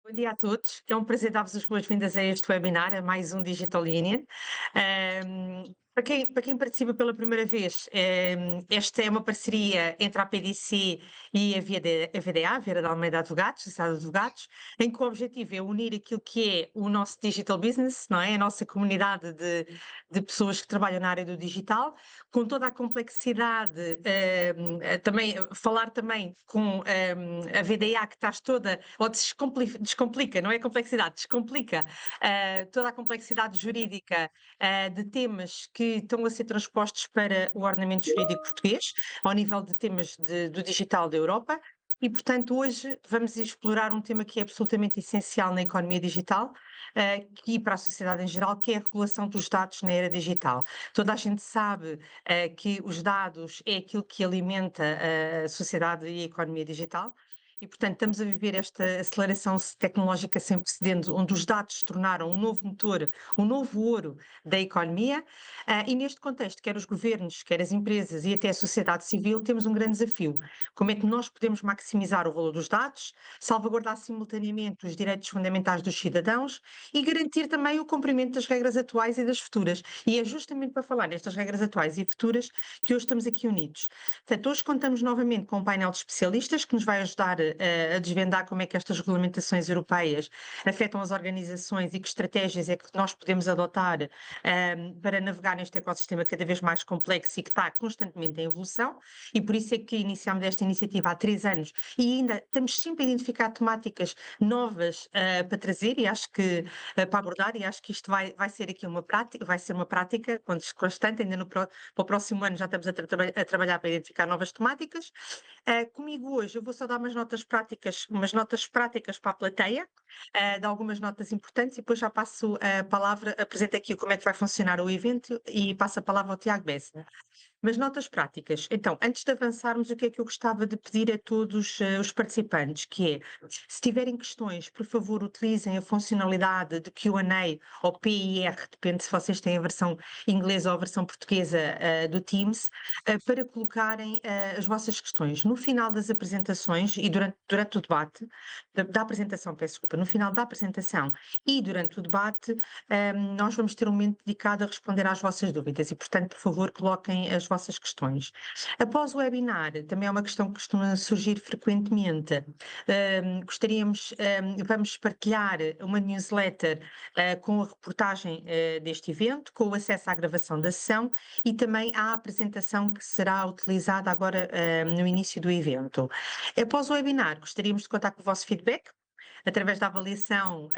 Bom dia a todos. É um prazer dar-vos as boas-vindas a este webinar, a mais um Digital Union. Para quem participa pela primeira vez, esta é uma parceria entre a PDC e a VDA, Vera de Almeida Advogados, Sociedade de Advogados, em que o objetivo é unir aquilo que é o nosso digital business, não é? A nossa comunidade de pessoas que trabalham na área do digital, com toda a complexidade, também falar também com a VDA que estás toda, ou descomplica, não é complexidade, descomplica toda a complexidade jurídica de temas que estão a ser transpostos para o ordenamento jurídico português, ao nível de temas do digital da Europa. E, portanto, hoje vamos explorar um tema que é absolutamente essencial na economia digital e para a sociedade em geral, que é a regulação dos dados na era digital. Toda a gente sabe que os dados é aquilo que alimenta a sociedade e a economia digital. E, portanto, estamos a viver esta aceleração tecnológica sem precedentes, onde os dados se tornaram um novo motor, um novo ouro da economia. E neste contexto, quer os governos, quer as empresas e até a sociedade civil, temos um grande desafio. Como é que nós podemos maximizar o valor dos dados, salvaguardar simultaneamente os direitos fundamentais dos cidadãos e garantir também o cumprimento das regras atuais e das futuras. E é justamente para falar nestas regras atuais e futuras que hoje estamos aqui unidos. Portanto, hoje contamos novamente com um painel de especialistas que nos vai ajudar a desvendar como é que estas regulamentações europeias afetam as organizações e que estratégias é que nós podemos adotar para navegar neste ecossistema cada vez mais complexo e que está constantemente em evolução, e por isso é que iniciámos esta iniciativa há 3 anos e ainda estamos sempre a identificar temáticas novas para trazer e acho que para abordar, e acho que isto vai ser aqui uma prática, vai ser uma prática constante, ainda para o próximo ano já estamos a trabalhar para identificar novas temáticas. Comigo hoje eu vou só dar umas notas práticas para a plateia, de algumas notas importantes, e depois já passo a palavra, apresento aqui como é que vai funcionar o evento e passo a palavra ao Tiago Bessa. Mas notas práticas. Então, antes de avançarmos, o que é que eu gostava de pedir a todos os participantes, que é, se tiverem questões, por favor, utilizem a funcionalidade de Q&A ou PIR, depende se vocês têm a versão inglesa ou a versão portuguesa do Teams, para colocarem as vossas questões. No final das apresentações e durante o debate, da apresentação, peço desculpa, no final da apresentação e durante o debate, nós vamos ter um momento dedicado a responder às vossas dúvidas e, portanto, por favor, coloquem as vossas questões. Após o webinar, também é uma questão que costuma surgir frequentemente. Vamos partilhar uma newsletter com a reportagem deste evento, com o acesso à gravação da sessão e também à apresentação que será utilizada agora no início do evento. Após o webinar, gostaríamos de contar com o vosso feedback através da avaliação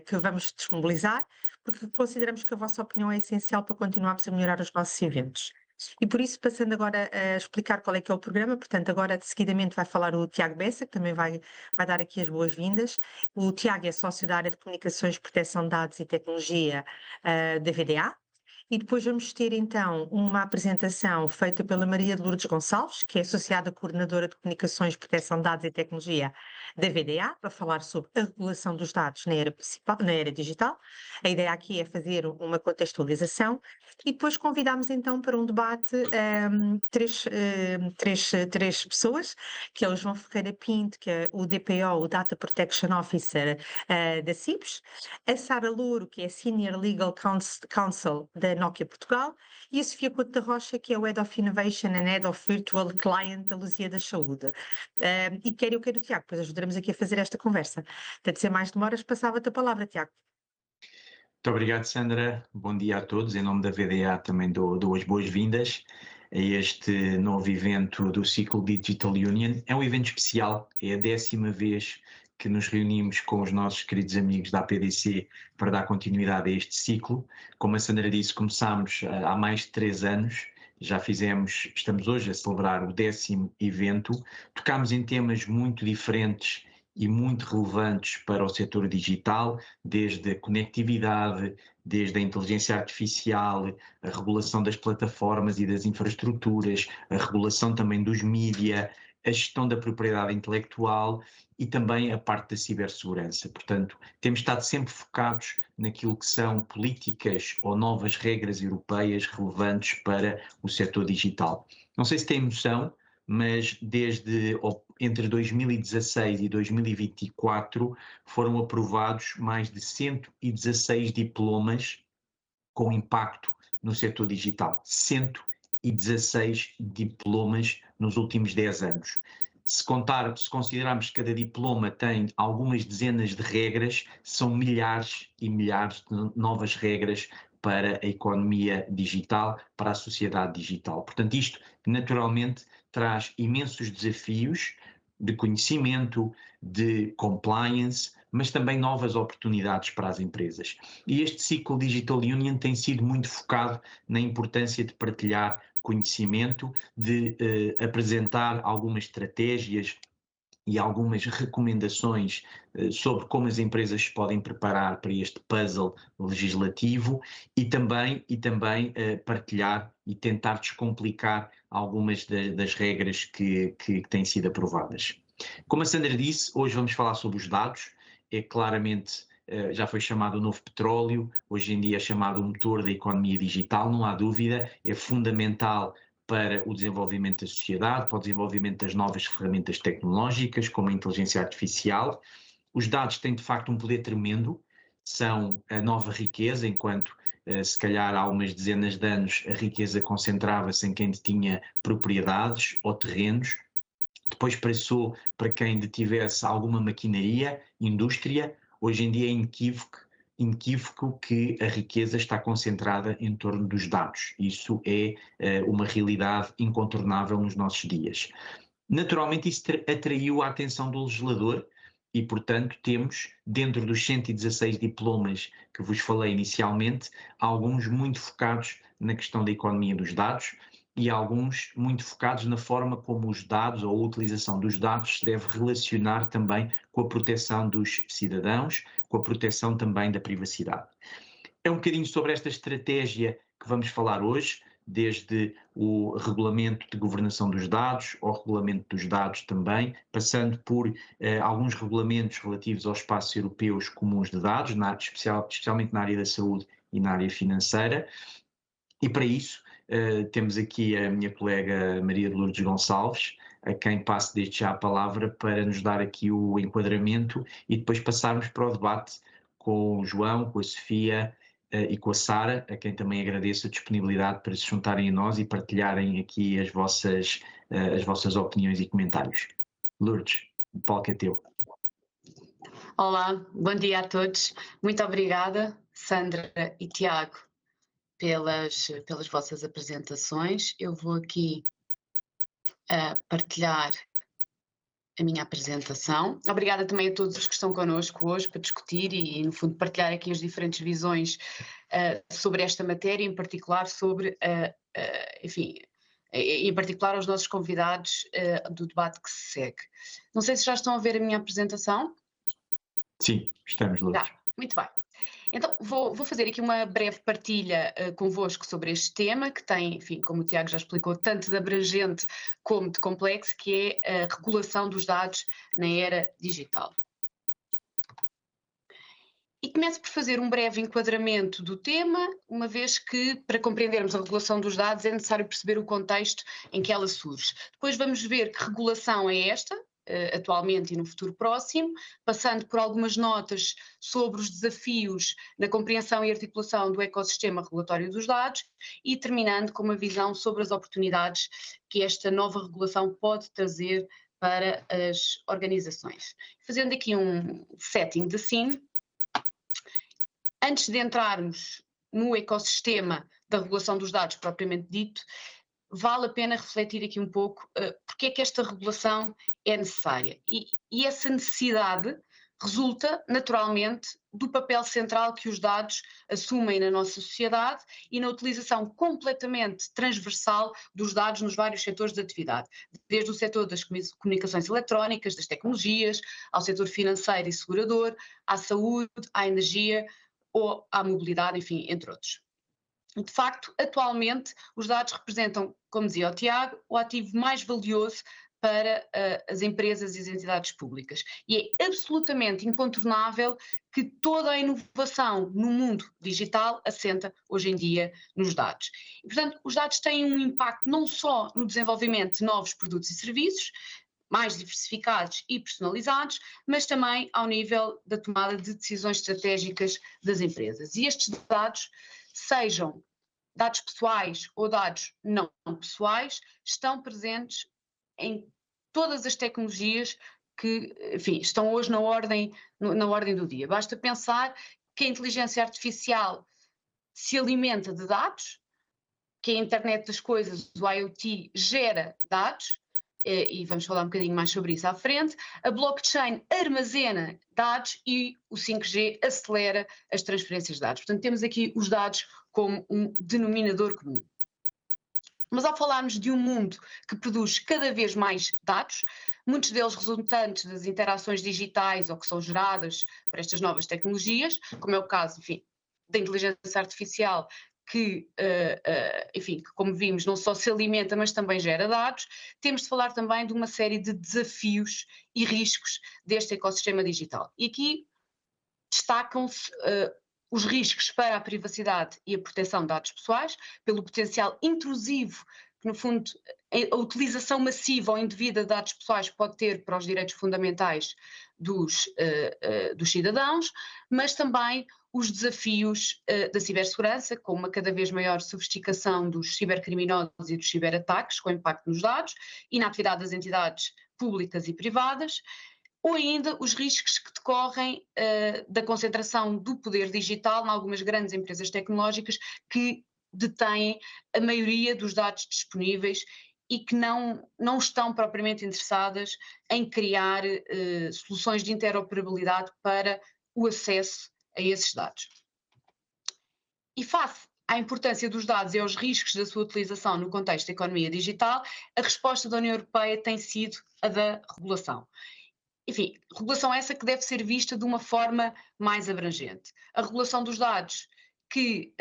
que vamos disponibilizar, porque consideramos que a vossa opinião é essencial para continuarmos a melhorar os nossos eventos. E por isso, passando agora a explicar qual é que é o programa, portanto, agora seguidamente vai falar o Tiago Bessa, que também vai dar aqui as boas-vindas. O Tiago é sócio da área de Comunicações, Proteção de Dados e Tecnologia da VDA. E depois vamos ter então uma apresentação feita pela Maria de Lourdes Gonçalves, que é associada coordenadora de Comunicações, Proteção de Dados e Tecnologia da VDA, para falar sobre a regulação dos dados na era digital. A ideia aqui é fazer uma contextualização e depois convidamos então para um debate três pessoas, que é o João Ferreira Pinto, que é o DPO, o Data Protection Officer da CIPS, a Sara Louro, que é Senior Legal Counsel da Nokia Portugal, e a Sofia Couto da Rocha, que é o Head of Innovation and Head of Virtual Client da Luzia da Saúde. E quer eu, quer o Tiago, pois ajudaremos aqui a fazer esta conversa. Portanto, sem mais demoras, passava-te a palavra, Tiago. Muito obrigado, Sandra. Bom dia a todos. Em nome da VDA também dou as boas-vindas a este novo evento do ciclo Digital Union. É um evento especial, é a 10ª vez que nos reunimos com os nossos queridos amigos da APDC para dar continuidade a este ciclo. Como a Sandra disse, começámos há mais de 3 anos, estamos hoje a celebrar o 10º evento. Tocámos em temas muito diferentes e muito relevantes para o setor digital, desde a conectividade, desde a inteligência artificial, a regulação das plataformas e das infraestruturas, a regulação também dos mídia, a gestão da propriedade intelectual e também a parte da cibersegurança. Portanto, temos estado sempre focados naquilo que são políticas ou novas regras europeias relevantes para o setor digital. Não sei se têm noção, mas entre 2016 e 2024 foram aprovados mais de 116 diplomas com impacto no setor digital. 116 diplomas nos últimos 10 anos. Se considerarmos que cada diploma tem algumas dezenas de regras, são milhares e milhares de novas regras para a economia digital, para a sociedade digital. Portanto, isto naturalmente traz imensos desafios de conhecimento, de compliance, mas também novas oportunidades para as empresas. E este ciclo Digital Union tem sido muito focado na importância de partilhar conhecimento, de apresentar algumas estratégias e algumas recomendações sobre como as empresas se podem preparar para este puzzle legislativo e também partilhar e tentar descomplicar algumas das regras que têm sido aprovadas. Como a Sandra disse, hoje vamos falar sobre os dados. É claramente, já foi chamado o novo petróleo, hoje em dia é chamado o motor da economia digital, não há dúvida, é fundamental para o desenvolvimento da sociedade, para o desenvolvimento das novas ferramentas tecnológicas, como a inteligência artificial. Os dados têm, de facto, um poder tremendo, são a nova riqueza, enquanto, se calhar, há umas dezenas de anos, a riqueza concentrava-se em quem detinha propriedades ou terrenos, depois passou para quem detivesse alguma maquinaria, indústria. Hoje em dia é inequívoco que a riqueza está concentrada em torno dos dados. Isso é uma realidade incontornável nos nossos dias. Naturalmente, isso atraiu a atenção do legislador e, portanto, temos, dentro dos 116 diplomas que vos falei inicialmente, alguns muito focados na questão da economia dos dados e alguns muito focados na forma como os dados ou a utilização dos dados se deve relacionar também com a proteção dos cidadãos, com a proteção também da privacidade. É um bocadinho sobre esta estratégia que vamos falar hoje, desde o regulamento de governação dos dados, ao regulamento dos dados também, passando por alguns regulamentos relativos aos espaços europeus comuns de dados, especialmente na área da saúde e na área financeira. E para isso temos aqui a minha colega Maria de Lourdes Gonçalves, a quem passo desde já a palavra para nos dar aqui o enquadramento e depois passarmos para o debate com o João, com a Sofia e com a Sara, a quem também agradeço a disponibilidade para se juntarem a nós e partilharem aqui as vossas opiniões e comentários. Lourdes, o palco é teu. Olá, bom dia a todos. Muito obrigada, Sandra e Tiago, pelas vossas apresentações. Eu vou aqui partilhar a minha apresentação. Obrigada também a todos os que estão connosco hoje para discutir e no fundo, partilhar aqui as diferentes visões sobre esta matéria, em particular sobre, enfim, em particular aos nossos convidados do debate que se segue. Não sei se já estão a ver a minha apresentação. Sim, estamos, Lourdes. Muito bem. Então, vou fazer aqui uma breve partilha convosco sobre este tema, que tem, enfim, como o Tiago já explicou, tanto de abrangente como de complexo, que é a regulação dos dados na era digital. E começo por fazer um breve enquadramento do tema, uma vez que, para compreendermos a regulação dos dados, é necessário perceber o contexto em que ela surge. Depois vamos ver que regulação é esta, atualmente e no futuro próximo, passando por algumas notas sobre os desafios na compreensão e articulação do ecossistema regulatório dos dados e terminando com uma visão sobre as oportunidades que esta nova regulação pode trazer para as organizações. Fazendo aqui um setting de scene, antes de entrarmos no ecossistema da regulação dos dados propriamente dito, vale a pena refletir aqui um pouco porque é que esta regulação é necessária. E essa necessidade resulta, naturalmente, do papel central que os dados assumem na nossa sociedade e na utilização completamente transversal dos dados nos vários setores de atividade, desde o setor das comunicações eletrónicas, das tecnologias, ao setor financeiro e segurador, à saúde, à energia ou à mobilidade, enfim, entre outros. De facto, atualmente, os dados representam, como dizia o Tiago, o ativo mais valioso para as empresas e as entidades públicas. E é absolutamente incontornável que toda a inovação no mundo digital assenta hoje em dia nos dados. E, portanto, os dados têm um impacto não só no desenvolvimento de novos produtos e serviços, mais diversificados e personalizados, mas também ao nível da tomada de decisões estratégicas das empresas. E estes dados, sejam dados pessoais ou dados não pessoais, estão presentes em todas as tecnologias que, enfim, estão hoje na ordem do dia. Basta pensar que a inteligência artificial se alimenta de dados, que a internet das coisas, o IoT, gera dados, e vamos falar um bocadinho mais sobre isso à frente. A blockchain armazena dados e o 5G acelera as transferências de dados. Portanto, temos aqui os dados como um denominador comum. Mas ao falarmos de um mundo que produz cada vez mais dados, muitos deles resultantes das interações digitais ou que são geradas por estas novas tecnologias, como é o caso, enfim, da inteligência artificial, que, enfim, que, como vimos, não só se alimenta, mas também gera dados, temos de falar também de uma série de desafios e riscos deste ecossistema digital. E aqui destacam-se os riscos para a privacidade e a proteção de dados pessoais, pelo potencial intrusivo que, no fundo, a utilização massiva ou indevida de dados pessoais pode ter para os direitos fundamentais dos cidadãos, mas também os desafios da cibersegurança, com uma cada vez maior sofisticação dos cibercriminosos e dos ciberataques, com impacto nos dados e na atividade das entidades públicas e privadas, ou ainda os riscos que decorrem da concentração do poder digital em algumas grandes empresas tecnológicas que detêm a maioria dos dados disponíveis e que não estão propriamente interessadas em criar soluções de interoperabilidade para o acesso a esses dados. E face à importância dos dados e aos riscos da sua utilização no contexto da economia digital, a resposta da União Europeia tem sido a da regulação. Enfim, regulação essa que deve ser vista de uma forma mais abrangente. A regulação dos dados, que,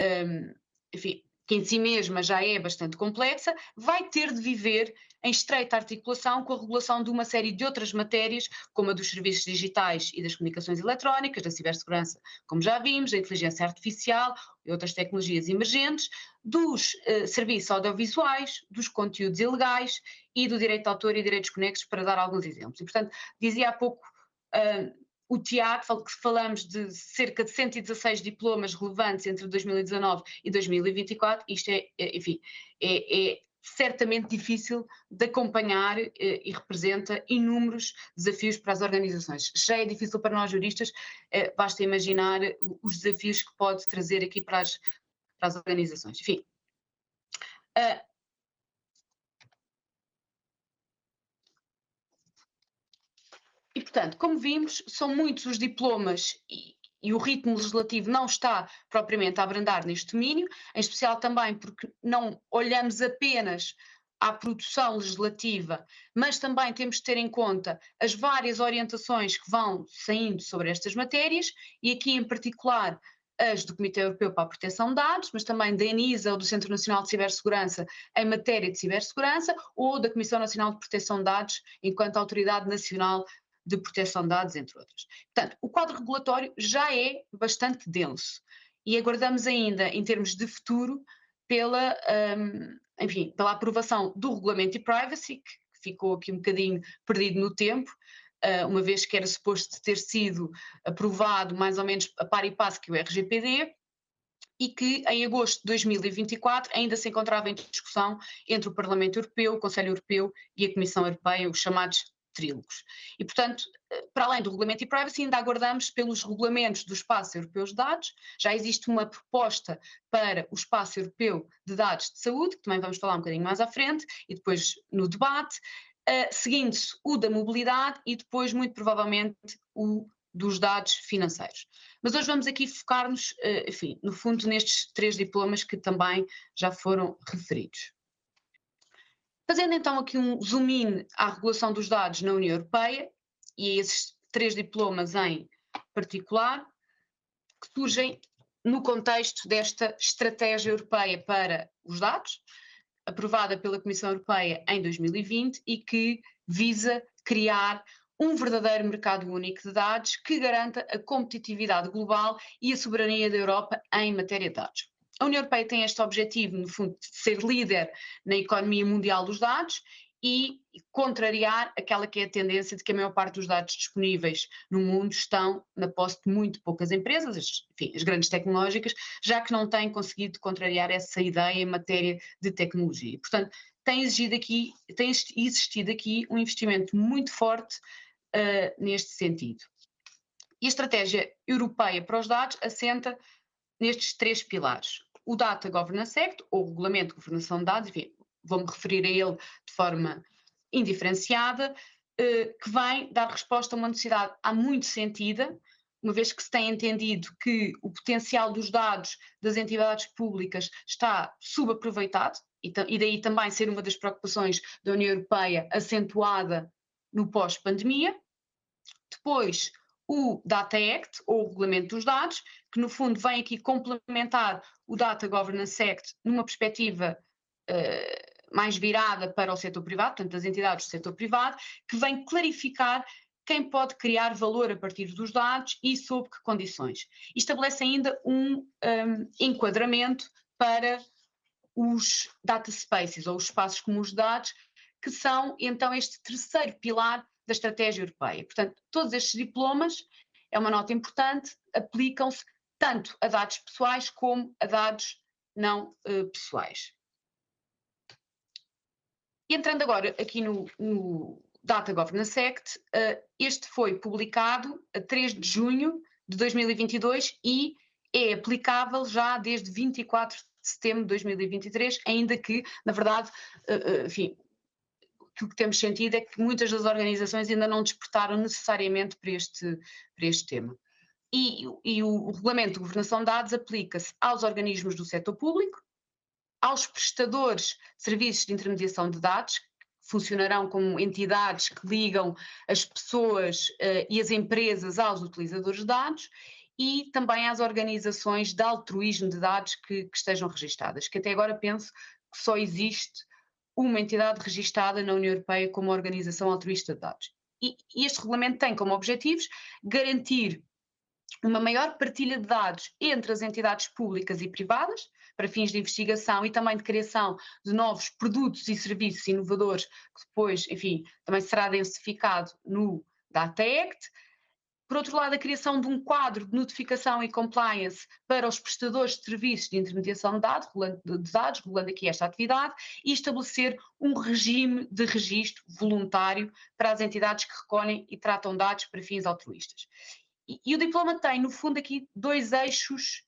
enfim, que em si mesma já é bastante complexa, vai ter de viver em estreita articulação com a regulação de uma série de outras matérias, como a dos serviços digitais e das comunicações eletrónicas, da cibersegurança, como já vimos, da inteligência artificial e outras tecnologias emergentes, dos serviços audiovisuais, dos conteúdos ilegais e do direito de autor e direitos conexos, para dar alguns exemplos. E, portanto, dizia há pouco o Tiago, que falamos de cerca de 116 diplomas relevantes entre 2019 e 2024, isto enfim, é certamente difícil de acompanhar e representa inúmeros desafios para as organizações. Já é difícil para nós juristas, basta imaginar os desafios que pode trazer aqui para as organizações. Enfim, e, portanto, como vimos, são muitos os diplomas e o ritmo legislativo não está propriamente a abrandar neste domínio, em especial também porque não olhamos apenas à produção legislativa, mas também temos de ter em conta as várias orientações que vão saindo sobre estas matérias, e aqui em particular as do Comitê Europeu para a Proteção de Dados, mas também da ENISA ou do Centro Nacional de Cibersegurança em matéria de cibersegurança, ou da Comissão Nacional de Proteção de Dados enquanto Autoridade Nacional de Proteção de Dados, entre outras. Portanto, o quadro regulatório já é bastante denso e aguardamos ainda, em termos de futuro, pela aprovação do Regulamento de Privacy, que ficou aqui um bocadinho perdido no tempo, uma vez que era suposto ter sido aprovado mais ou menos a par e passo que o RGPD, e que em agosto de 2024 ainda se encontrava em discussão entre o Parlamento Europeu, o Conselho Europeu e a Comissão Europeia, os chamados trílogos. E, portanto, para além do Regulamento de Privacy, ainda aguardamos pelos regulamentos do Espaço Europeu de Dados. Já existe uma proposta para o Espaço Europeu de Dados de Saúde, que também vamos falar um bocadinho mais à frente, e depois no debate, seguindo-se o da mobilidade e depois, muito provavelmente, o dos dados financeiros. Mas hoje vamos aqui focar-nos, enfim, no fundo, nestes 3 diplomas que também já foram referidos. Fazendo então aqui um zoom in à regulação dos dados na União Europeia, e a esses 3 diplomas em particular, que surgem no contexto desta Estratégia Europeia para os Dados, aprovada pela Comissão Europeia em 2020 e que visa criar um verdadeiro mercado único de dados que garanta a competitividade global e a soberania da Europa em matéria de dados. A União Europeia tem este objetivo, no fundo, de ser líder na economia mundial dos dados e contrariar aquela que é a tendência de que a maior parte dos dados disponíveis no mundo estão na posse de muito poucas empresas, enfim, as grandes tecnológicas, já que não têm conseguido contrariar essa ideia em matéria de tecnologia. Portanto, tem existido aqui um investimento muito forte neste sentido. E a estratégia europeia para os dados assenta nestes 3 pilares. O Data Governance Act, ou Regulamento de Governação de Dados, enfim, vou-me referir a ele de forma indiferenciada, que vem dar resposta a uma necessidade há muito sentida, uma vez que se tem entendido que o potencial dos dados das entidades públicas está subaproveitado, e daí também ser uma das preocupações da União Europeia acentuada no pós-pandemia. Depois, o Data Act, ou o Regulamento dos Dados, que no fundo vem aqui complementar o Data Governance Act numa perspectiva mais virada para o setor privado, portanto, das entidades do setor privado, que vem clarificar quem pode criar valor a partir dos dados e sob que condições. E estabelece ainda um enquadramento para os data spaces, ou os espaços comuns de dados, que são então este terceiro pilar da estratégia europeia. Portanto, todos estes diplomas, é uma nota importante, aplicam-se tanto a dados pessoais como a dados não pessoais. E entrando agora aqui no Data Governance Act, este foi publicado a 3 de junho de 2022 e é aplicável já desde 24 de setembro de 2023, ainda que, na verdade, enfim, o que temos sentido é que muitas das organizações ainda não despertaram necessariamente para este tema. E o Regulamento de Governação de Dados aplica-se aos organismos do setor público, aos prestadores de serviços de intermediação de dados, que funcionarão como entidades que ligam as pessoas e as empresas aos utilizadores de dados, e também às organizações de altruísmo de dados que estejam registadas, que até agora penso que só existe uma entidade registada na União Europeia como organização altruísta de dados. E este regulamento tem como objetivos garantir uma maior partilha de dados entre as entidades públicas e privadas, para fins de investigação e também de criação de novos produtos e serviços inovadores, que depois, enfim, também será densificado no Data Act. Por outro lado, a criação de um quadro de notificação e compliance para os prestadores de serviços de intermediação de dados, regulando aqui esta atividade, e estabelecer um regime de registro voluntário para as entidades que recolhem e tratam dados para fins altruístas. E o diploma tem, no fundo, aqui dois eixos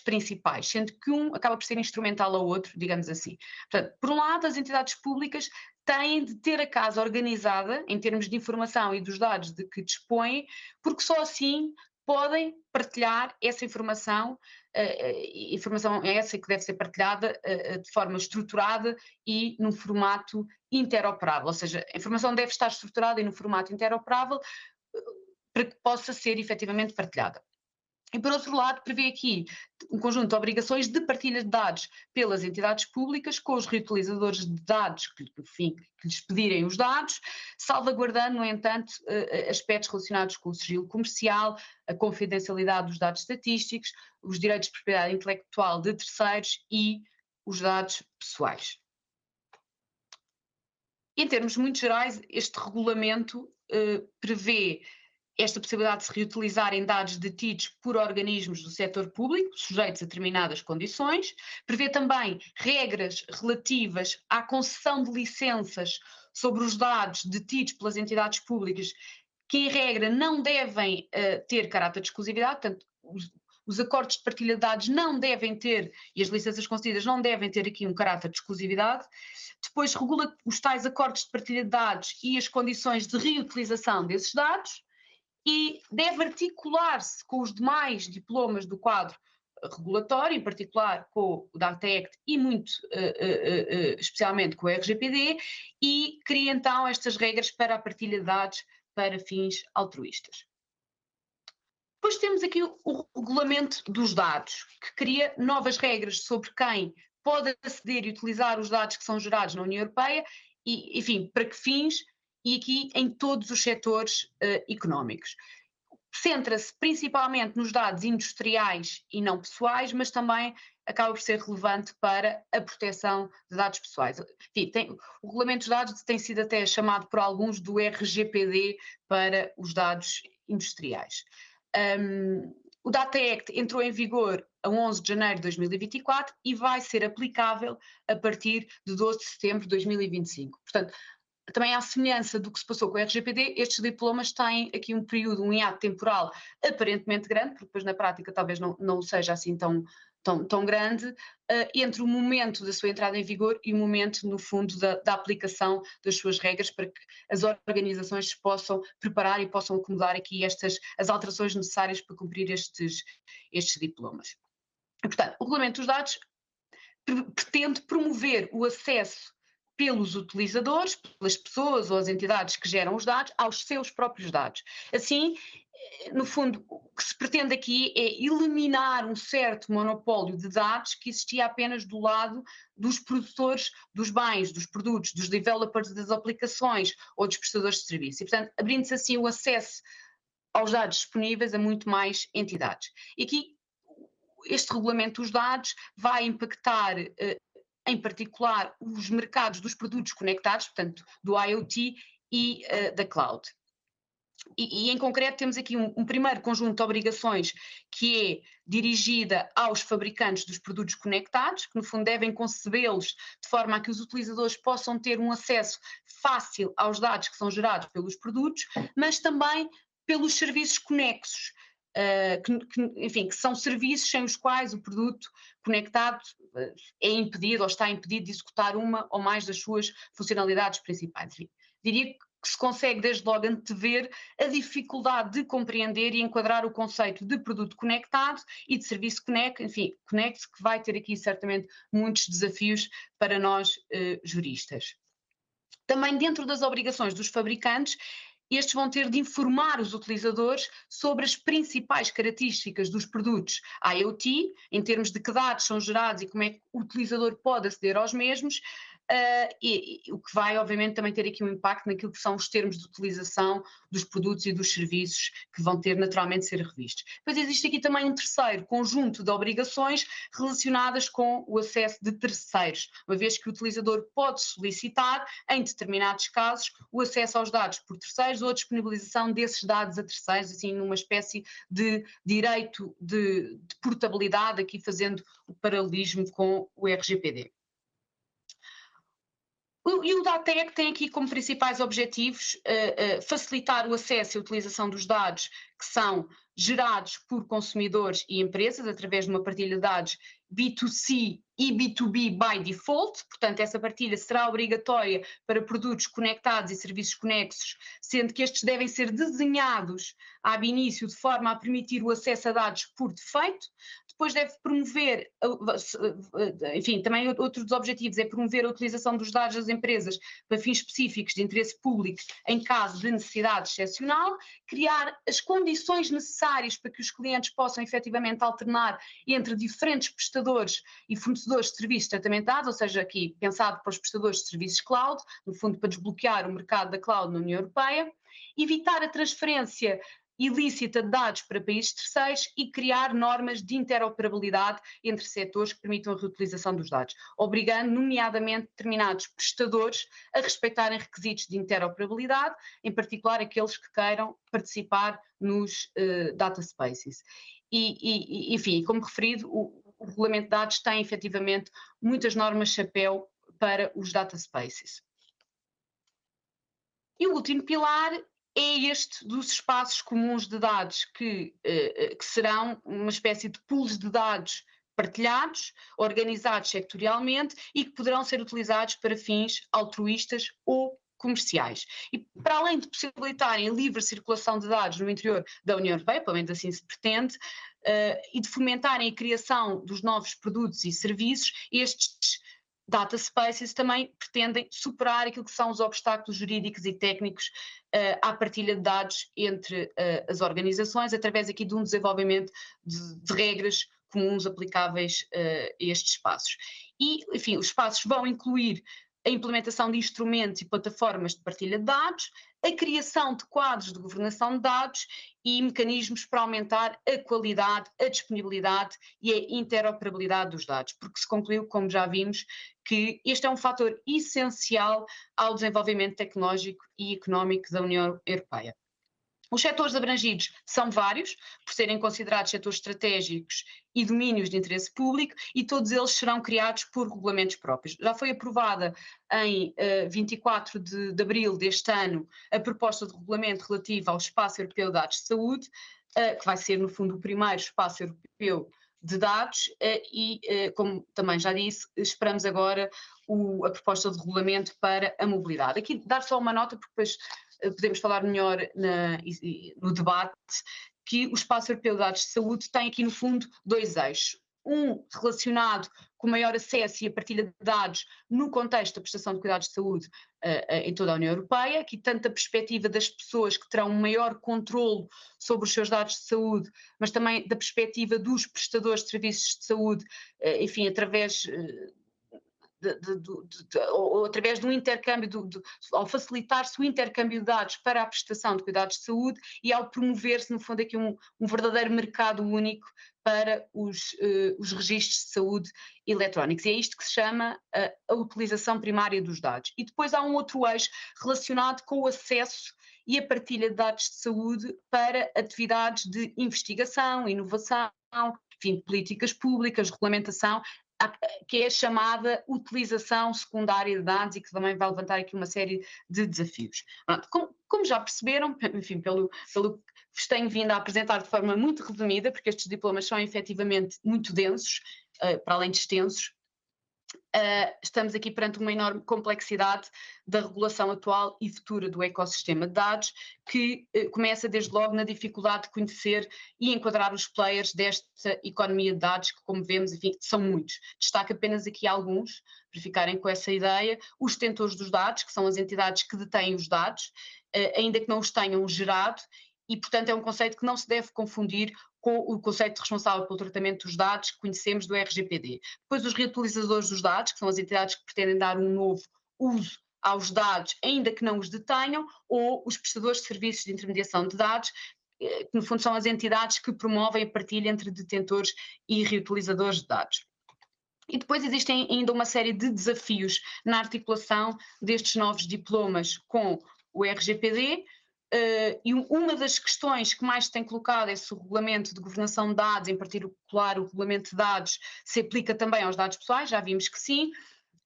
principais, sendo que um acaba por ser instrumental ao outro, digamos assim. Portanto, por um lado, as entidades públicas têm de ter a casa organizada em termos de informação e dos dados de que dispõem, porque só assim podem partilhar essa informação, informação essa que deve ser partilhada de forma estruturada e num formato interoperável, ou seja, a informação deve estar estruturada e no formato interoperável para que possa ser efetivamente partilhada. E, por outro lado, prevê aqui um conjunto de obrigações de partilha de dados pelas entidades públicas com os reutilizadores de dados que lhes pedirem os dados, salvaguardando, no entanto, aspectos relacionados com o sigilo comercial, a confidencialidade dos dados estatísticos, os direitos de propriedade intelectual de terceiros e os dados pessoais. Em termos muito gerais, este regulamento prevê esta possibilidade de se reutilizarem dados detidos por organismos do setor público, sujeitos a determinadas condições, prevê também regras relativas à concessão de licenças sobre os dados detidos pelas entidades públicas, que em regra não devem ter caráter de exclusividade, portanto, os acordos de partilha de dados não devem ter, e as licenças concedidas não devem ter aqui um caráter de exclusividade. Depois regula os tais acordos de partilha de dados e as condições de reutilização desses dados, e deve articular-se com os demais diplomas do quadro regulatório, em particular com o Data Act e muito especialmente com o RGPD, e cria então estas regras para a partilha de dados para fins altruístas. Depois temos aqui o regulamento dos dados, que cria novas regras sobre quem pode aceder e utilizar os dados que são gerados na União Europeia e, enfim, para que fins, e aqui em todos os setores económicos. Centra-se principalmente nos dados industriais e não pessoais, mas também acaba por ser relevante para a proteção de dados pessoais. Enfim, o regulamento dos dados tem sido até chamado por alguns do RGPD para os dados industriais. O Data Act entrou em vigor a 11 de janeiro de 2024 e vai ser aplicável a partir de 12 de setembro de 2025. Portanto, também à semelhança do que se passou com o RGPD, estes diplomas têm aqui um período, um hiato temporal aparentemente grande, porque depois na prática talvez não seja assim tão grande, entre o momento da sua entrada em vigor e o momento, no fundo, da aplicação das suas regras, para que as organizações se possam preparar e possam acomodar aqui as alterações necessárias para cumprir estes diplomas. E, portanto, o Regulamento dos Dados pretende promover o acesso pelos utilizadores, pelas pessoas ou as entidades que geram os dados, aos seus próprios dados. Assim, no fundo, o que se pretende aqui é eliminar um certo monopólio de dados que existia apenas do lado dos produtores dos bens, dos produtos, dos developers das aplicações ou dos prestadores de serviço. E, portanto, abrindo-se assim o acesso aos dados disponíveis a muito mais entidades. E aqui, este regulamento dos dados vai impactar em particular os mercados dos produtos conectados, portanto, do IoT e da cloud. E em concreto temos aqui um primeiro conjunto de obrigações que é dirigida aos fabricantes dos produtos conectados, que no fundo devem concebê-los de forma a que os utilizadores possam ter um acesso fácil aos dados que são gerados pelos produtos, mas também pelos serviços conexos, que são serviços sem os quais o produto conectado é impedido ou está impedido de executar uma ou mais das suas funcionalidades principais. Diria que se consegue desde logo antever a dificuldade de compreender e enquadrar o conceito de produto conectado e de serviço conexo, que vai ter aqui certamente muitos desafios para nós juristas. Também dentro das obrigações dos fabricantes, estes vão ter de informar os utilizadores sobre as principais características dos produtos IoT, em termos de que dados são gerados e como é que o utilizador pode aceder aos mesmos, o que vai obviamente também ter aqui um impacto naquilo que são os termos de utilização dos produtos e dos serviços que vão ter naturalmente de ser revistos. Depois existe aqui também um terceiro conjunto de obrigações relacionadas com o acesso de terceiros, uma vez que o utilizador pode solicitar, em determinados casos, o acesso aos dados por terceiros ou a disponibilização desses dados a terceiros, assim numa espécie de direito de portabilidade, aqui fazendo o paralelismo com o RGPD. E o Data Act tem aqui como principais objetivos facilitar o acesso e a utilização dos dados que são gerados por consumidores e empresas através de uma partilha de dados B2C e B2B by default, portanto essa partilha será obrigatória para produtos conectados e serviços conexos, sendo que estes devem ser desenhados ab início de forma a permitir o acesso a dados por defeito. Depois deve promover, enfim, também outro dos objetivos é promover a utilização dos dados das empresas para fins específicos de interesse público em caso de necessidade excepcional, criar as condições necessárias para que os clientes possam efetivamente alternar entre diferentes prestadores e fornecedores de serviços de tratamento de dados, ou seja, aqui pensado para os prestadores de serviços cloud, no fundo para desbloquear o mercado da cloud na União Europeia, evitar a transferência ilícita de dados para países terceiros e criar normas de interoperabilidade entre setores que permitam a reutilização dos dados, obrigando nomeadamente determinados prestadores a respeitarem requisitos de interoperabilidade, em particular aqueles que queiram participar nos data spaces. Enfim, como referido, o regulamento de dados tem efetivamente muitas normas chapéu para os data spaces. E o último pilar é este dos espaços comuns de dados que serão uma espécie de pools de dados partilhados, organizados sectorialmente e que poderão ser utilizados para fins altruístas ou comerciais. E para além de possibilitarem a livre circulação de dados no interior da União Europeia, pelo menos assim se pretende, e de fomentarem a criação dos novos produtos e serviços, estes data spaces também pretendem superar aquilo que são os obstáculos jurídicos e técnicos à partilha de dados entre as organizações, através aqui de um desenvolvimento de regras comuns aplicáveis a estes espaços. E, enfim, os espaços vão incluir a implementação de instrumentos e plataformas de partilha de dados, a criação de quadros de governação de dados e mecanismos para aumentar a qualidade, a disponibilidade e a interoperabilidade dos dados, porque se concluiu, como já vimos, que este é um fator essencial ao desenvolvimento tecnológico e económico da União Europeia. Os setores abrangidos são vários, por serem considerados setores estratégicos e domínios de interesse público, e todos eles serão criados por regulamentos próprios. Já foi aprovada em 24 de abril deste ano a proposta de regulamento relativa ao Espaço Europeu de Dados de Saúde, que vai ser, no fundo, o primeiro espaço europeu de dados como também já disse, esperamos agora a proposta de regulamento para a mobilidade. Aqui dar só uma nota, porque depois podemos falar melhor no debate, que o Espaço Europeu de Dados de Saúde tem aqui no fundo dois eixos. Um relacionado com maior acesso e a partilha de dados no contexto da prestação de cuidados de saúde em toda a União Europeia, aqui tanto da perspectiva das pessoas que terão um maior controlo sobre os seus dados de saúde, mas também da perspectiva dos prestadores de serviços de saúde, enfim, através ou através de um intercâmbio, ao facilitar-se o intercâmbio de dados para a prestação de cuidados de saúde e ao promover-se, no fundo, aqui um verdadeiro mercado único para os registros de saúde eletrónicos. E é isto que se chama a utilização primária dos dados. E depois há um outro eixo relacionado com o acesso e a partilha de dados de saúde para atividades de investigação, inovação, enfim, políticas públicas, regulamentação, que é a chamada utilização secundária de dados e que também vai levantar aqui uma série de desafios. Como já perceberam, enfim, pelo que vos tenho vindo a apresentar de forma muito resumida, porque estes diplomas são efetivamente muito densos, para além de extensos, estamos aqui perante uma enorme complexidade da regulação atual e futura do ecossistema de dados, que começa desde logo na dificuldade de conhecer e enquadrar os players desta economia de dados, que, como vemos, enfim, são muitos. Destaco apenas aqui alguns, para ficarem com essa ideia: os detentores dos dados, que são as entidades que detêm os dados, ainda que não os tenham gerado, e, portanto, é um conceito que não se deve confundir com o conceito de responsável pelo tratamento dos dados que conhecemos do RGPD. Depois, os reutilizadores dos dados, que são as entidades que pretendem dar um novo uso aos dados, ainda que não os detenham, ou os prestadores de serviços de intermediação de dados, que no fundo são as entidades que promovem a partilha entre detentores e reutilizadores de dados. E depois existem ainda uma série de desafios na articulação destes novos diplomas com o RGPD, e uma das questões que mais se tem colocado é se o regulamento de governação de dados, em particular o regulamento de dados, se aplica também aos dados pessoais. Já vimos que sim.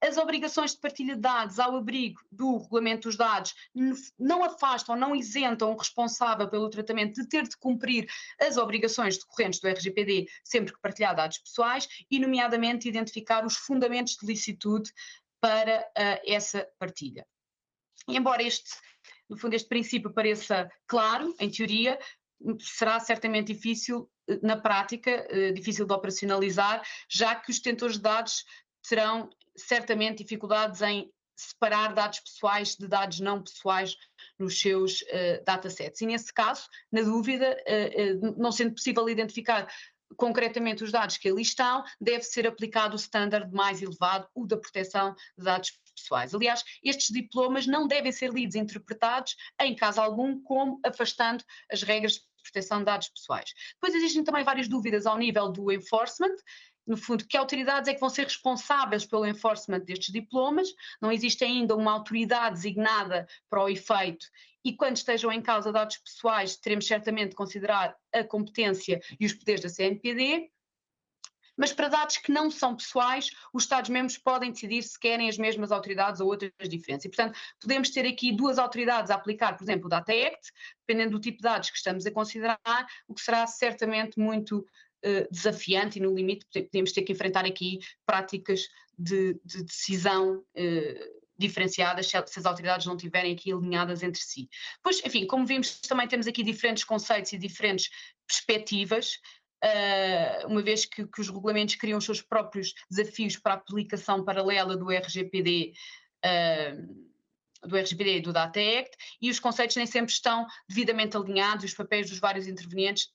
As obrigações de partilha de dados ao abrigo do regulamento dos dados não afastam, não isentam o responsável pelo tratamento de ter de cumprir as obrigações decorrentes do RGPD sempre que partilhar dados pessoais e, nomeadamente, identificar os fundamentos de licitude para essa partilha. E embora no fundo, este princípio pareça claro, em teoria, será certamente difícil na prática, difícil de operacionalizar, já que os detentores de dados terão certamente dificuldades em separar dados pessoais de dados não pessoais nos seus datasets. E nesse caso, na dúvida, não sendo possível identificar concretamente os dados que ali estão, deve ser aplicado o standard mais elevado, o da proteção de dados pessoais. Aliás, estes diplomas não devem ser lidos e interpretados, em caso algum, como afastando as regras de proteção de dados pessoais. Depois existem também várias dúvidas ao nível do enforcement. No fundo, que autoridades é que vão ser responsáveis pelo enforcement destes diplomas? Não existe ainda uma autoridade designada para o efeito, e quando estejam em causa dados pessoais, teremos certamente de considerar a competência e os poderes da CNPD. Mas para dados que não são pessoais, os Estados-membros podem decidir se querem as mesmas autoridades ou outras diferentes. E, portanto, podemos ter aqui duas autoridades a aplicar, por exemplo, o Data Act, dependendo do tipo de dados que estamos a considerar, o que será certamente muito desafiante e, no limite, podemos ter que enfrentar aqui práticas de decisão diferenciadas se as autoridades não estiverem aqui alinhadas entre si. Pois, enfim, como vimos, também temos aqui diferentes conceitos e diferentes perspectivas, uma vez que os regulamentos criam os seus próprios desafios para a aplicação paralela do RGPD do RGPD e do Data Act, e os conceitos nem sempre estão devidamente alinhados, e os papéis dos vários intervenientes,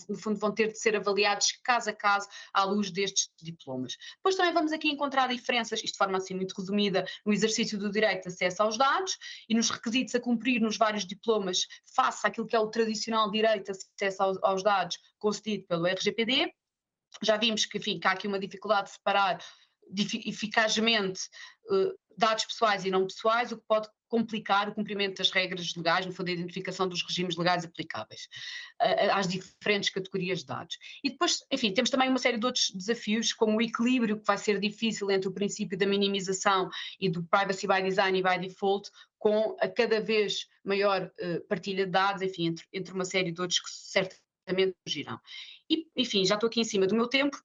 no fundo, vão ter de ser avaliados caso a caso à luz destes diplomas. Depois também vamos aqui encontrar diferenças, isto de forma assim muito resumida, no exercício do direito de acesso aos dados e nos requisitos a cumprir nos vários diplomas face àquilo que é o tradicional direito de acesso aos dados concedido pelo RGPD. Já vimos que, enfim, que há aqui uma dificuldade de separar eficazmente dados pessoais e não pessoais, o que pode complicar o cumprimento das regras legais, no fundo a identificação dos regimes legais aplicáveis às diferentes categorias de dados. E depois, enfim, temos também uma série de outros desafios, como o equilíbrio que vai ser difícil entre o princípio da minimização e do privacy by design e by default, com a cada vez maior partilha de dados, enfim, entre uma série de outros que certamente surgirão. E, enfim, já estou aqui em cima do meu tempo.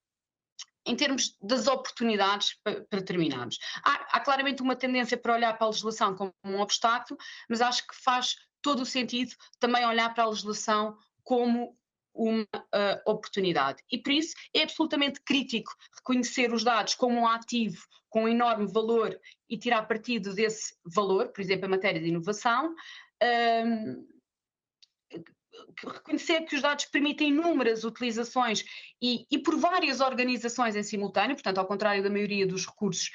Em termos das oportunidades, para terminarmos, há claramente uma tendência para olhar para a legislação como um obstáculo, mas acho que faz todo o sentido também olhar para a legislação como uma oportunidade. E por isso é absolutamente crítico reconhecer os dados como um ativo com enorme valor e tirar partido desse valor, por exemplo, em matéria de inovação. Reconhecer que os dados permitem inúmeras utilizações e por várias organizações em simultâneo, portanto, ao contrário da maioria dos recursos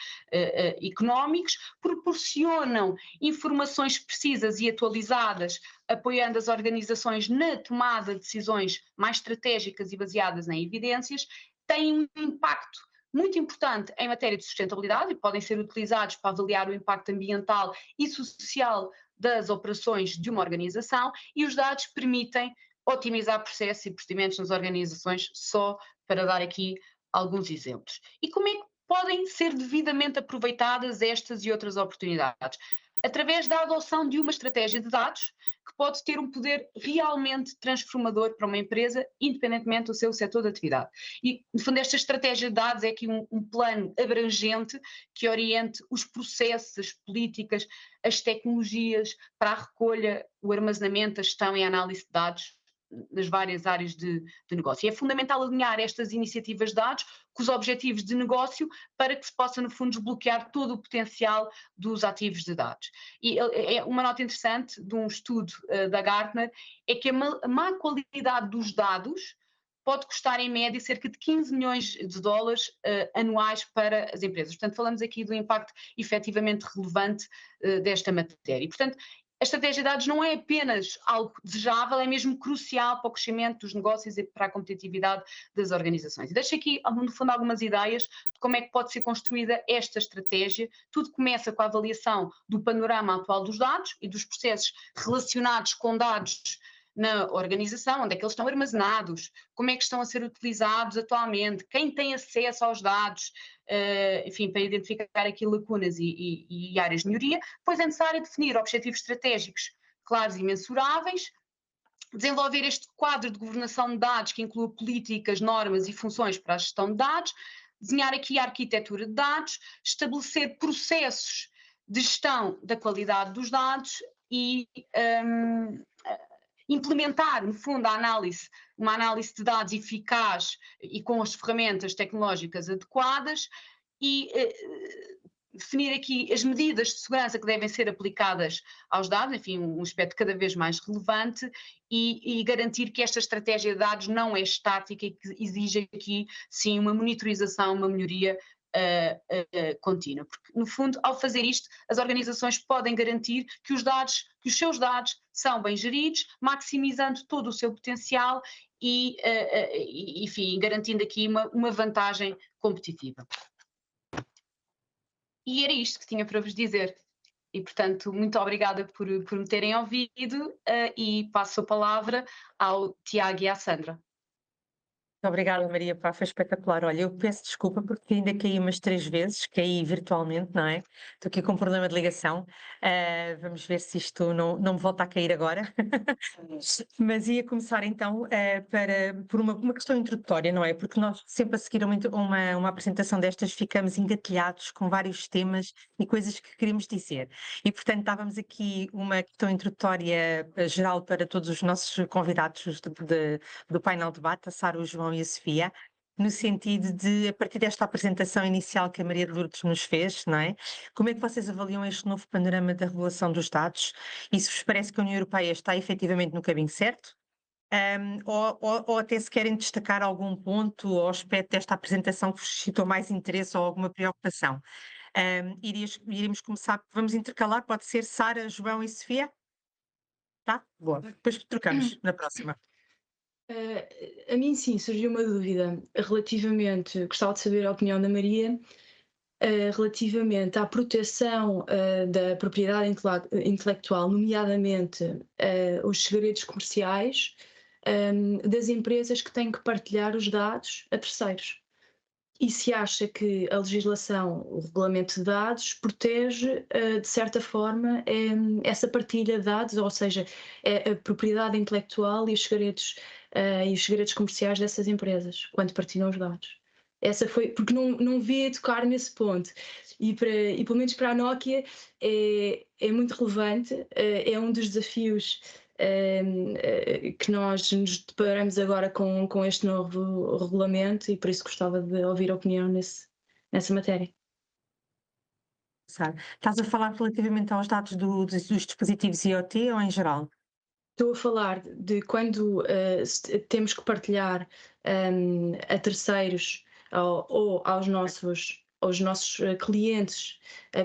económicos, proporcionam informações precisas e atualizadas, apoiando as organizações na tomada de decisões mais estratégicas e baseadas em evidências, têm um impacto muito importante em matéria de sustentabilidade e podem ser utilizados para avaliar o impacto ambiental e social das operações de uma organização, e os dados permitem otimizar processos e procedimentos nas organizações, só para dar aqui alguns exemplos. E como é que podem ser devidamente aproveitadas estas e outras oportunidades? Através da adoção de uma estratégia de dados que pode ter um poder realmente transformador para uma empresa, independentemente do seu setor de atividade. E, no fundo, esta estratégia de dados é aqui um plano abrangente que oriente os processos, as políticas, as tecnologias para a recolha, o armazenamento, a gestão e a análise de dados nas várias áreas de negócio. E é fundamental alinhar estas iniciativas de dados com os objetivos de negócio para que se possa, no fundo, desbloquear todo o potencial dos ativos de dados. E é uma nota interessante de um estudo da Gartner, é que a má qualidade dos dados pode custar em média cerca de 15 milhões de dólares anuais para as empresas. Portanto, falamos aqui do impacto efetivamente relevante desta matéria. E, portanto, a estratégia de dados não é apenas algo desejável, é mesmo crucial para o crescimento dos negócios e para a competitividade das organizações. E deixo aqui, no fundo, algumas ideias de como é que pode ser construída esta estratégia. Tudo começa com a avaliação do panorama atual dos dados e dos processos relacionados com dados na organização, onde é que eles estão armazenados, como é que estão a ser utilizados atualmente, quem tem acesso aos dados, enfim, para identificar aqui lacunas e áreas de melhoria. Depois é necessário definir objetivos estratégicos claros e mensuráveis, desenvolver este quadro de governação de dados que inclua políticas, normas e funções para a gestão de dados, desenhar aqui a arquitetura de dados, estabelecer processos de gestão da qualidade dos dados e implementar, no fundo, uma análise de dados eficaz e com as ferramentas tecnológicas adequadas e definir aqui as medidas de segurança que devem ser aplicadas aos dados, enfim, um aspecto cada vez mais relevante, e garantir que esta estratégia de dados não é estática e que exige aqui, sim, uma monitorização, uma melhoria contínua, porque no fundo, ao fazer isto, as organizações podem garantir que os seus dados são bem geridos, maximizando todo o seu potencial e, enfim, garantindo aqui uma vantagem competitiva. E era isto que tinha para vos dizer. E, portanto, muito obrigada por me terem ouvido e passo a palavra ao Tiago e à Sandra. Muito obrigada, Maria, pá, foi espetacular. Olha, eu peço desculpa porque ainda caí umas 3 vezes, caí virtualmente, não é? Estou aqui com um problema de ligação. Vamos ver se isto não me volta a cair agora. Mas ia começar então por uma questão introdutória, não é? Porque nós sempre a seguir uma apresentação destas ficamos engatilhados com vários temas e coisas que queremos dizer. E, portanto, dávamos aqui uma questão introdutória geral para todos os nossos convidados do painel de debate, a Sara, o João e a Sofia. no sentido de, a partir desta apresentação inicial que a Maria de Lourdes nos fez, não é? Como é que vocês avaliam este novo panorama da regulação dos dados? E se vos parece que a União Europeia está efetivamente no caminho certo? Ou até se querem destacar algum ponto ou aspecto desta apresentação que vos suscitou mais interesse ou alguma preocupação? Iríamos começar, vamos intercalar, pode ser Sara, João e Sofia? Tá? Boa. Depois trocamos na próxima. A mim sim, surgiu uma dúvida relativamente, gostava de saber a opinião da Maria, relativamente à proteção da propriedade intelectual, nomeadamente os segredos comerciais das empresas que têm que partilhar os dados a terceiros. E se acha que a legislação, o regulamento de dados, protege, de certa forma, essa partilha de dados, ou seja, a propriedade intelectual e os segredos comerciais dessas empresas, quando partilham os dados. Essa foi, porque não vi tocar nesse ponto. E pelo menos para a Nokia é muito relevante, é um dos desafios que nós nos deparamos agora com este novo regulamento, e por isso gostava de ouvir a opinião nessa matéria. Sara, estás a falar relativamente aos dados dos dispositivos IoT ou em geral? Estou a falar de quando temos que partilhar a terceiros ou aos nossos clientes,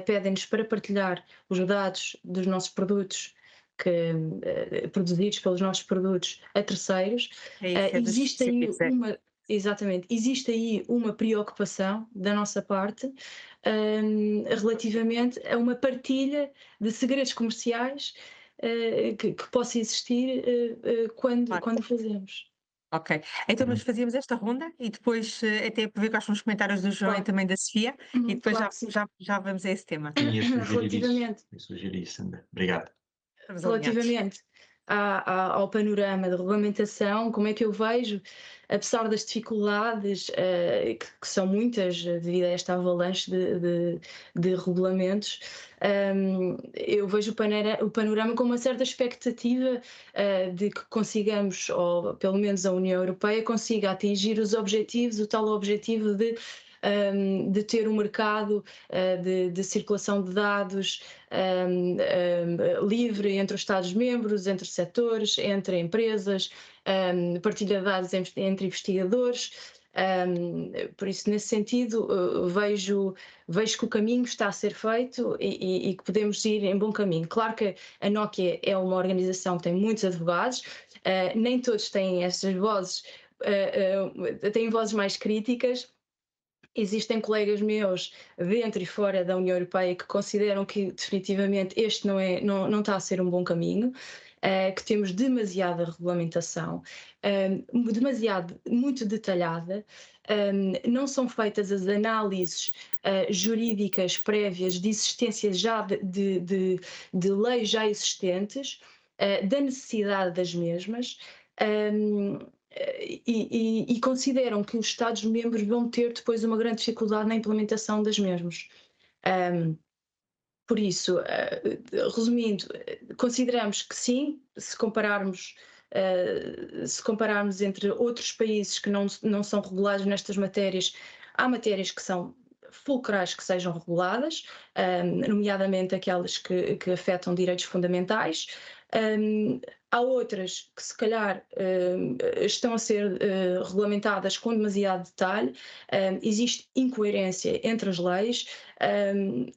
pedem-nos para partilhar os dados dos nossos produtos produzidos pelos nossos produtos a terceiros. Existe aí uma preocupação da nossa parte relativamente a uma partilha de segredos comerciais que possa existir quando fazemos. Ok, então mas fazíamos esta ronda e depois até para ver quais são os comentários do João e também da Sofia, e depois já vamos a esse tema. Sim, eu sugeri isso, Sandra. Obrigado. Relativamente ao panorama de regulamentação, como é que eu vejo, apesar das dificuldades que são muitas devido a esta avalanche de regulamentos, eu vejo o panorama com uma certa expectativa de que consigamos, ou pelo menos a União Europeia consiga atingir o tal objetivo de ter um mercado de circulação de dados livre entre os Estados-membros, entre setores, entre empresas, partilha de dados entre investigadores. Por isso, nesse sentido, vejo que o caminho está a ser feito e que podemos ir em bom caminho. Claro que a Nokia é uma organização que tem muitos advogados, nem todos têm estas vozes, têm vozes mais críticas. Existem colegas meus dentro e fora da União Europeia que consideram que definitivamente este não está a ser um bom caminho, que temos demasiada regulamentação, muito detalhada, não são feitas as análises jurídicas prévias de existência já de leis já existentes, da necessidade das mesmas. E consideram que os Estados-membros vão ter depois uma grande dificuldade na implementação das mesmas. Por isso, resumindo, consideramos que sim, se compararmos entre outros países que não são regulados nestas matérias, há matérias que são fulcrais que sejam reguladas, nomeadamente aquelas que afetam direitos fundamentais. Há outras que se calhar estão a ser regulamentadas com demasiado detalhe, existe incoerência entre as leis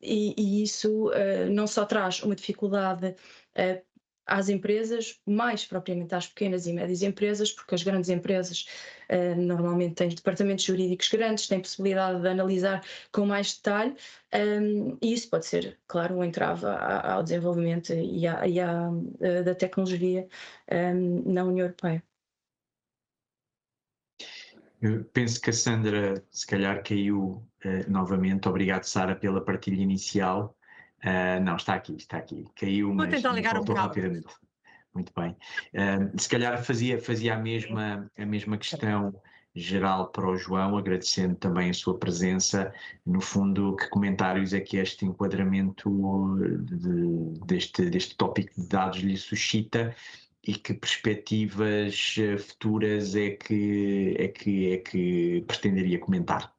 e isso não só traz uma dificuldade às empresas, mais propriamente às pequenas e médias empresas, porque as grandes empresas normalmente têm departamentos jurídicos grandes, têm possibilidade de analisar com mais detalhe, e isso pode ser, claro, um entrave ao desenvolvimento da tecnologia na União Europeia. Eu penso que a Sandra se calhar caiu novamente. Obrigado, Sara, pela partilha inicial. Não, está aqui. Caiu, Vou mas tentar ligar voltou um cabo. rapidamente. Muito bem. Se calhar fazia a mesma questão geral para o João, agradecendo também a sua presença. No fundo, que comentários é que este enquadramento deste tópico de dados lhe suscita? e que perspectivas futuras é que pretenderia comentar?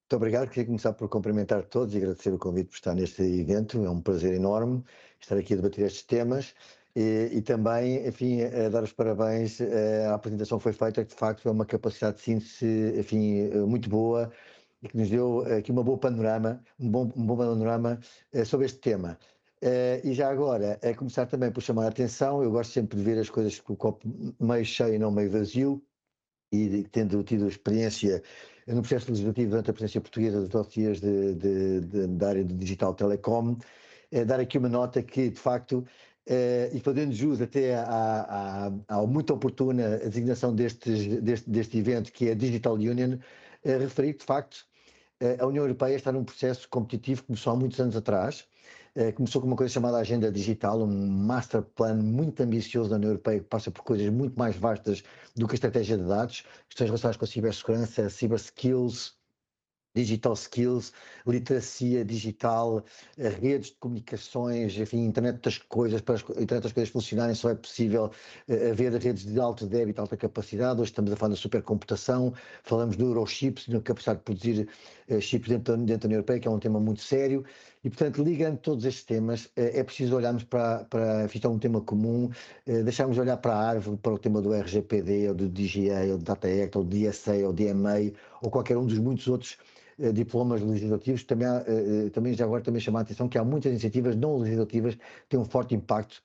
Muito obrigado, queria começar por cumprimentar todos e agradecer o convite por estar neste evento, é um prazer enorme estar aqui a debater estes temas e também, enfim, dar os parabéns, a apresentação foi feita, que de facto é uma capacidade de síntese, enfim, muito boa e que nos deu aqui um bom panorama sobre este tema. E já agora, a começar também por chamar a atenção, eu gosto sempre de ver as coisas com o copo meio cheio e não meio vazio, e tendo tido experiência no processo legislativo durante a presidência portuguesa dos dossiês da área do digital telecom, dar aqui uma nota que, de facto, e fazendo jus até à muito oportuna designação deste evento, que é a Digital Union, referir que, de facto, a União Europeia está num processo competitivo que começou há muitos anos atrás. Começou com uma coisa chamada Agenda Digital, um master plan muito ambicioso da União Europeia, que passa por coisas muito mais vastas do que a estratégia de dados, questões relacionadas com a cibersegurança, cyber skills, digital skills, literacia digital, redes de comunicações, enfim, internet das coisas, para a internet das coisas funcionarem só é possível haver redes de alto débito, alta capacidade. Hoje estamos a falar da supercomputação, falamos do Eurochips, na capacidade de produzir chips dentro da União Europeia, que é um tema muito sério, e portanto, ligando todos estes temas, é preciso olharmos para isto é um tema comum, deixarmos de olhar para a árvore, para o tema do RGPD, ou do DGA, ou do Data Act, ou do DSA, ou DMA, ou qualquer um dos muitos outros diplomas legislativos. Também já agora também chamar a atenção que há muitas iniciativas não legislativas que têm um forte impacto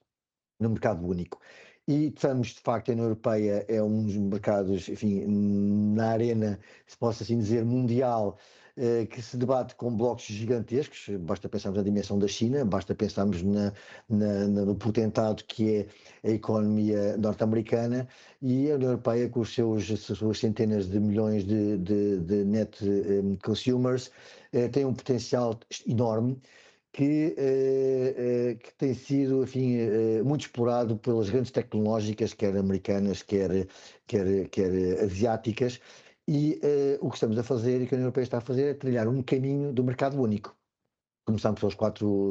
no mercado único. E estamos, de facto, a União Europeia é um dos mercados, enfim, na arena, se possa assim dizer, mundial, que se debate com blocos gigantescos. Basta pensarmos na dimensão da China, basta pensarmos no potentado que é a economia norte-americana, e a União Europeia, com as suas centenas de milhões de net consumers, tem um potencial enorme que tem sido, enfim, muito explorado pelas grandes tecnológicas, quer americanas, quer asiáticas, e o que estamos a fazer e que a União Europeia está a fazer é trilhar um caminho do mercado único. Começamos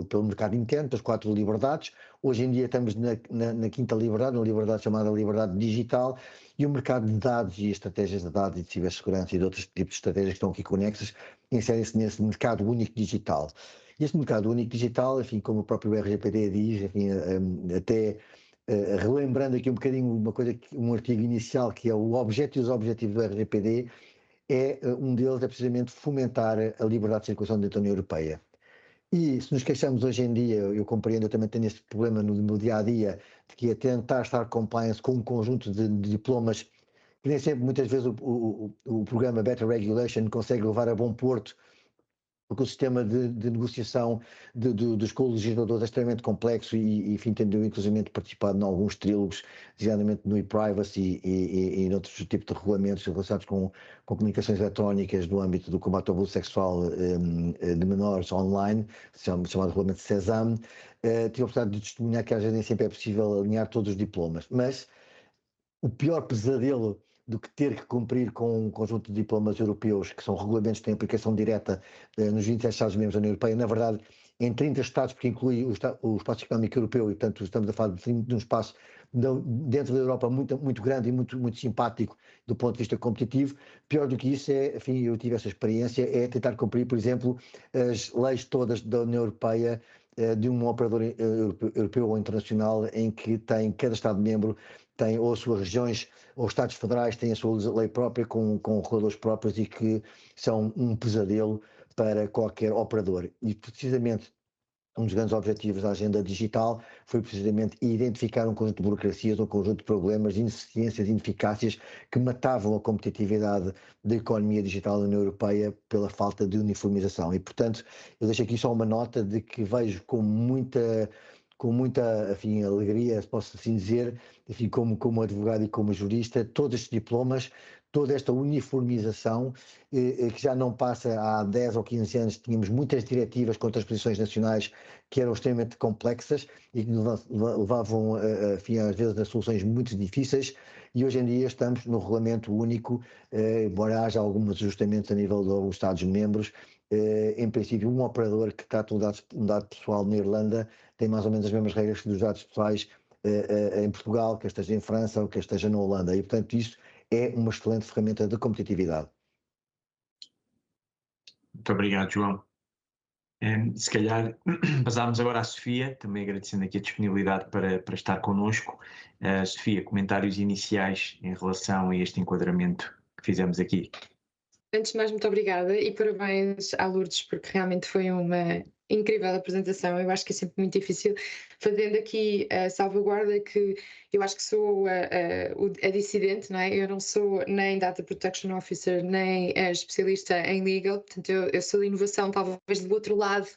pelo mercado interno, pelas 4 liberdades. Hoje em dia estamos na quinta liberdade, uma liberdade chamada liberdade digital, e o mercado de dados e estratégias de dados e de cibersegurança e de outros tipos de estratégias que estão aqui conexas inserem-se nesse mercado único digital. E este mercado único digital, enfim, como o próprio RGPD diz, enfim, até relembrando aqui um bocadinho um artigo inicial, que é o objeto e os objetivos do RGPD, um deles é precisamente fomentar a liberdade de circulação dentro da União Europeia. E se nos queixamos hoje em dia, eu compreendo, eu também tenho este problema no meu dia-a-dia, de que é tentar estar compliance com um conjunto de diplomas que nem sempre, muitas vezes, o programa Better Regulation consegue levar a bom porto, porque o sistema de negociação dos co-legisladores é extremamente complexo e enfim, tendo inclusive participado em alguns trílogos, designadamente no e-privacy e em outros tipos de regulamentos relacionados com comunicações eletrónicas no âmbito do combate ao abuso sexual de menores online, chamado regulamento SESAM. Tive a oportunidade de testemunhar que às vezes nem sempre é possível alinhar todos os diplomas, mas o pior pesadelo do que ter que cumprir com um conjunto de diplomas europeus, que são regulamentos que têm aplicação direta nos 27 Estados-membros da União Europeia, na verdade, em 30 Estados, porque inclui o Espaço Económico Europeu, e portanto estamos a falar de um espaço dentro da Europa muito, muito grande e muito, muito simpático do ponto de vista competitivo. Pior do que isso enfim, eu tive essa experiência, é tentar cumprir, por exemplo, as leis todas da União Europeia, de um operador europeu ou internacional, em que cada Estado-membro tem ou as suas regiões ou Estados federais têm a sua lei própria com reguladores próprios e que são um pesadelo para qualquer operador. E precisamente um dos grandes objetivos da agenda digital foi precisamente identificar um conjunto de burocracias, um conjunto de problemas, de ineficiências, ineficácias que matavam a competitividade da economia digital da União Europeia pela falta de uniformização. E, portanto, eu deixo aqui só uma nota de que vejo com muita enfim, alegria, posso assim dizer, enfim, como advogado e como jurista, todos estes diplomas, toda esta uniformização, que já não passa há 10 ou 15 anos, tínhamos muitas diretivas com transposições nacionais que eram extremamente complexas e que levavam, enfim, às vezes a soluções muito difíceis, e hoje em dia estamos no regulamento único, embora haja alguns ajustamentos a nível dos Estados-membros. Em princípio, um operador que trata um dado pessoal na Irlanda tem mais ou menos as mesmas regras que dos dados pessoais em Portugal, quer esteja em França ou quer esteja na Holanda. E, portanto, isso é uma excelente ferramenta de competitividade. Muito obrigado, João. Se calhar passarmos agora à Sofia, também agradecendo aqui a disponibilidade para estar connosco. Sofia, comentários iniciais em relação a este enquadramento que fizemos aqui. Antes de mais, muito obrigada e parabéns à Lourdes, porque realmente foi uma incrível apresentação. Eu acho que é sempre muito difícil, fazendo aqui a salvaguarda que eu acho que sou a dissidente, não é? Eu não sou nem Data Protection Officer, nem especialista em legal, portanto eu sou de inovação, talvez do outro lado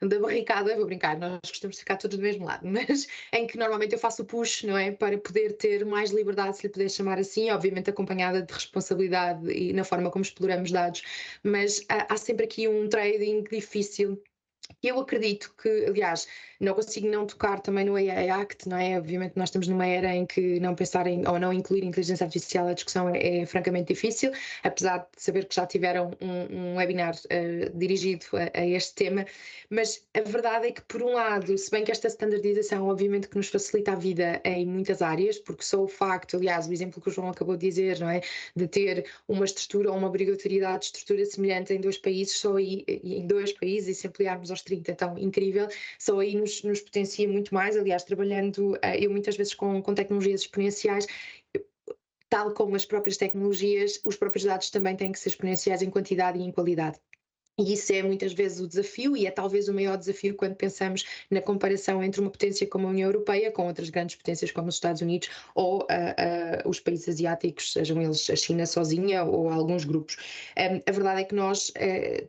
da barricada, vou brincar, nós gostamos de ficar todos do mesmo lado, mas em que normalmente eu faço o push, não é? Para poder ter mais liberdade, se lhe puder chamar assim, obviamente acompanhada de responsabilidade e na forma como exploramos dados, mas há sempre aqui um trading difícil. Eu acredito que, aliás, não consigo não tocar também no AI Act, não é? Obviamente nós estamos numa era em que não pensar em, ou não incluir inteligência artificial, a discussão é francamente difícil, apesar de saber que já tiveram um webinar dirigido a este tema, mas a verdade é que, por um lado, se bem que esta standardização obviamente que nos facilita a vida em muitas áreas, porque só o facto, aliás, o exemplo que o João acabou de dizer, não é? De ter uma estrutura ou uma obrigatoriedade de estrutura semelhante em dois países, só aí, em dois países, e se ampliarmos aos 30, então incrível, só aí nos potencia muito mais. Aliás, trabalhando eu muitas vezes com tecnologias exponenciais, tal como as próprias tecnologias, os próprios dados também têm que ser exponenciais em quantidade e em qualidade. E isso é muitas vezes o desafio, e é talvez o maior desafio quando pensamos na comparação entre uma potência como a União Europeia com outras grandes potências como os Estados Unidos ou os países asiáticos, sejam eles a China sozinha ou alguns grupos. A verdade é que nós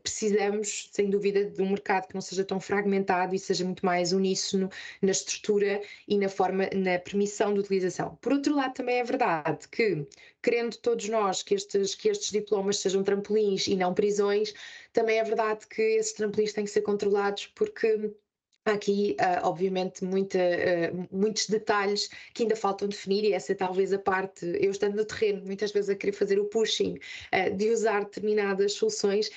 precisamos, sem dúvida, de um mercado que não seja tão fragmentado e seja muito mais uníssono na estrutura e na forma, na permissão de utilização. Por outro lado, também é verdade que, querendo todos nós que estes diplomas sejam trampolins e não prisões, também é verdade que esses trampolins têm que ser controlados porque há aqui, obviamente, muitos detalhes que ainda faltam definir, e essa é talvez a parte, eu estando no terreno, muitas vezes a querer fazer o pushing de usar determinadas soluções.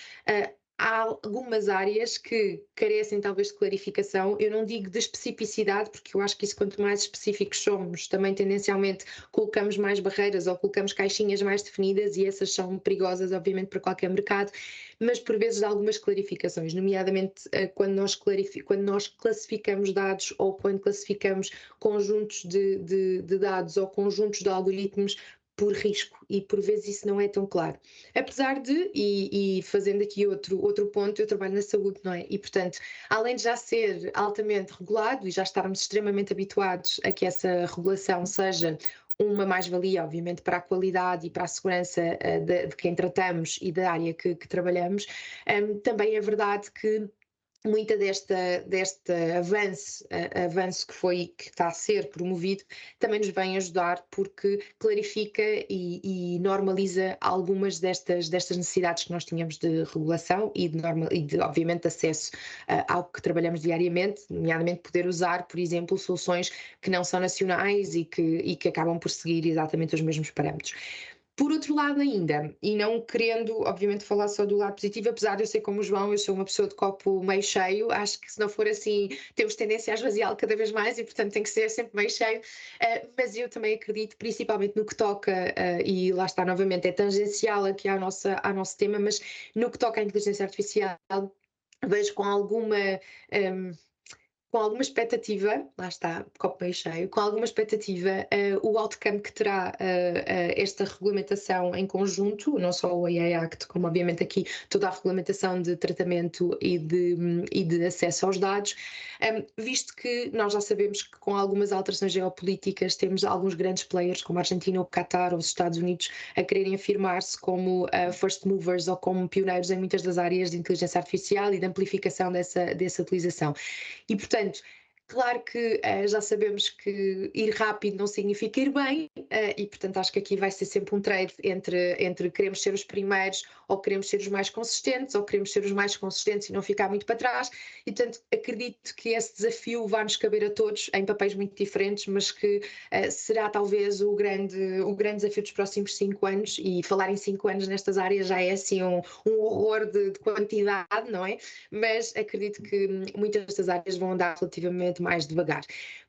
Há algumas áreas que carecem talvez de clarificação, eu não digo de especificidade, porque eu acho que isso quanto mais específicos somos, também tendencialmente colocamos mais barreiras ou colocamos caixinhas mais definidas, e essas são perigosas obviamente para qualquer mercado, mas por vezes há algumas clarificações, nomeadamente quando nós classificamos dados ou quando classificamos conjuntos de dados ou conjuntos de algoritmos por risco, e por vezes isso não é tão claro. Apesar de, e fazendo aqui outro ponto, eu trabalho na saúde, não é? E, portanto, além de já ser altamente regulado e já estarmos extremamente habituados a que essa regulação seja uma mais-valia, obviamente, para a qualidade e para a segurança de quem tratamos e da área que trabalhamos, também é verdade que muita deste avanço que está a ser promovido também nos vem ajudar, porque clarifica e normaliza algumas destas necessidades que nós tínhamos de regulação e de obviamente, acesso ao que trabalhamos diariamente, nomeadamente poder usar, por exemplo, soluções que não são nacionais e que acabam por seguir exatamente os mesmos parâmetros. Por outro lado ainda, e não querendo obviamente falar só do lado positivo, apesar de eu ser como o João, eu sou uma pessoa de copo meio cheio, acho que se não for assim temos tendência a esvaziá-lo cada vez mais e portanto tem que ser sempre meio cheio, mas eu também acredito principalmente no que toca, e lá está novamente, é tangencial aqui ao nosso tema, mas no que toca à inteligência artificial vejo com alguma expectativa, lá está, copo meio cheio, com alguma expectativa o outcome que terá esta regulamentação em conjunto, não só o AI Act, como obviamente aqui toda a regulamentação de tratamento e de acesso aos dados, visto que nós já sabemos que com algumas alterações geopolíticas temos alguns grandes players como a Argentina, o Qatar ou os Estados Unidos a quererem afirmar-se como first movers ou como pioneiros em muitas das áreas de inteligência artificial e de amplificação dessa utilização. E, portanto, claro que já sabemos que ir rápido não significa ir bem, e, portanto, acho que aqui vai ser sempre um trade entre queremos ser os primeiros ou queremos ser os mais consistentes ou queremos ser os mais consistentes e não ficar muito para trás. E, portanto, acredito que esse desafio vai nos caber a todos em papéis muito diferentes, mas que será talvez o grande desafio dos próximos 5 anos, e falar em 5 anos nestas áreas já é assim um horror de quantidade, não é? Mas acredito que muitas destas áreas vão andar relativamente quanto mais devagar.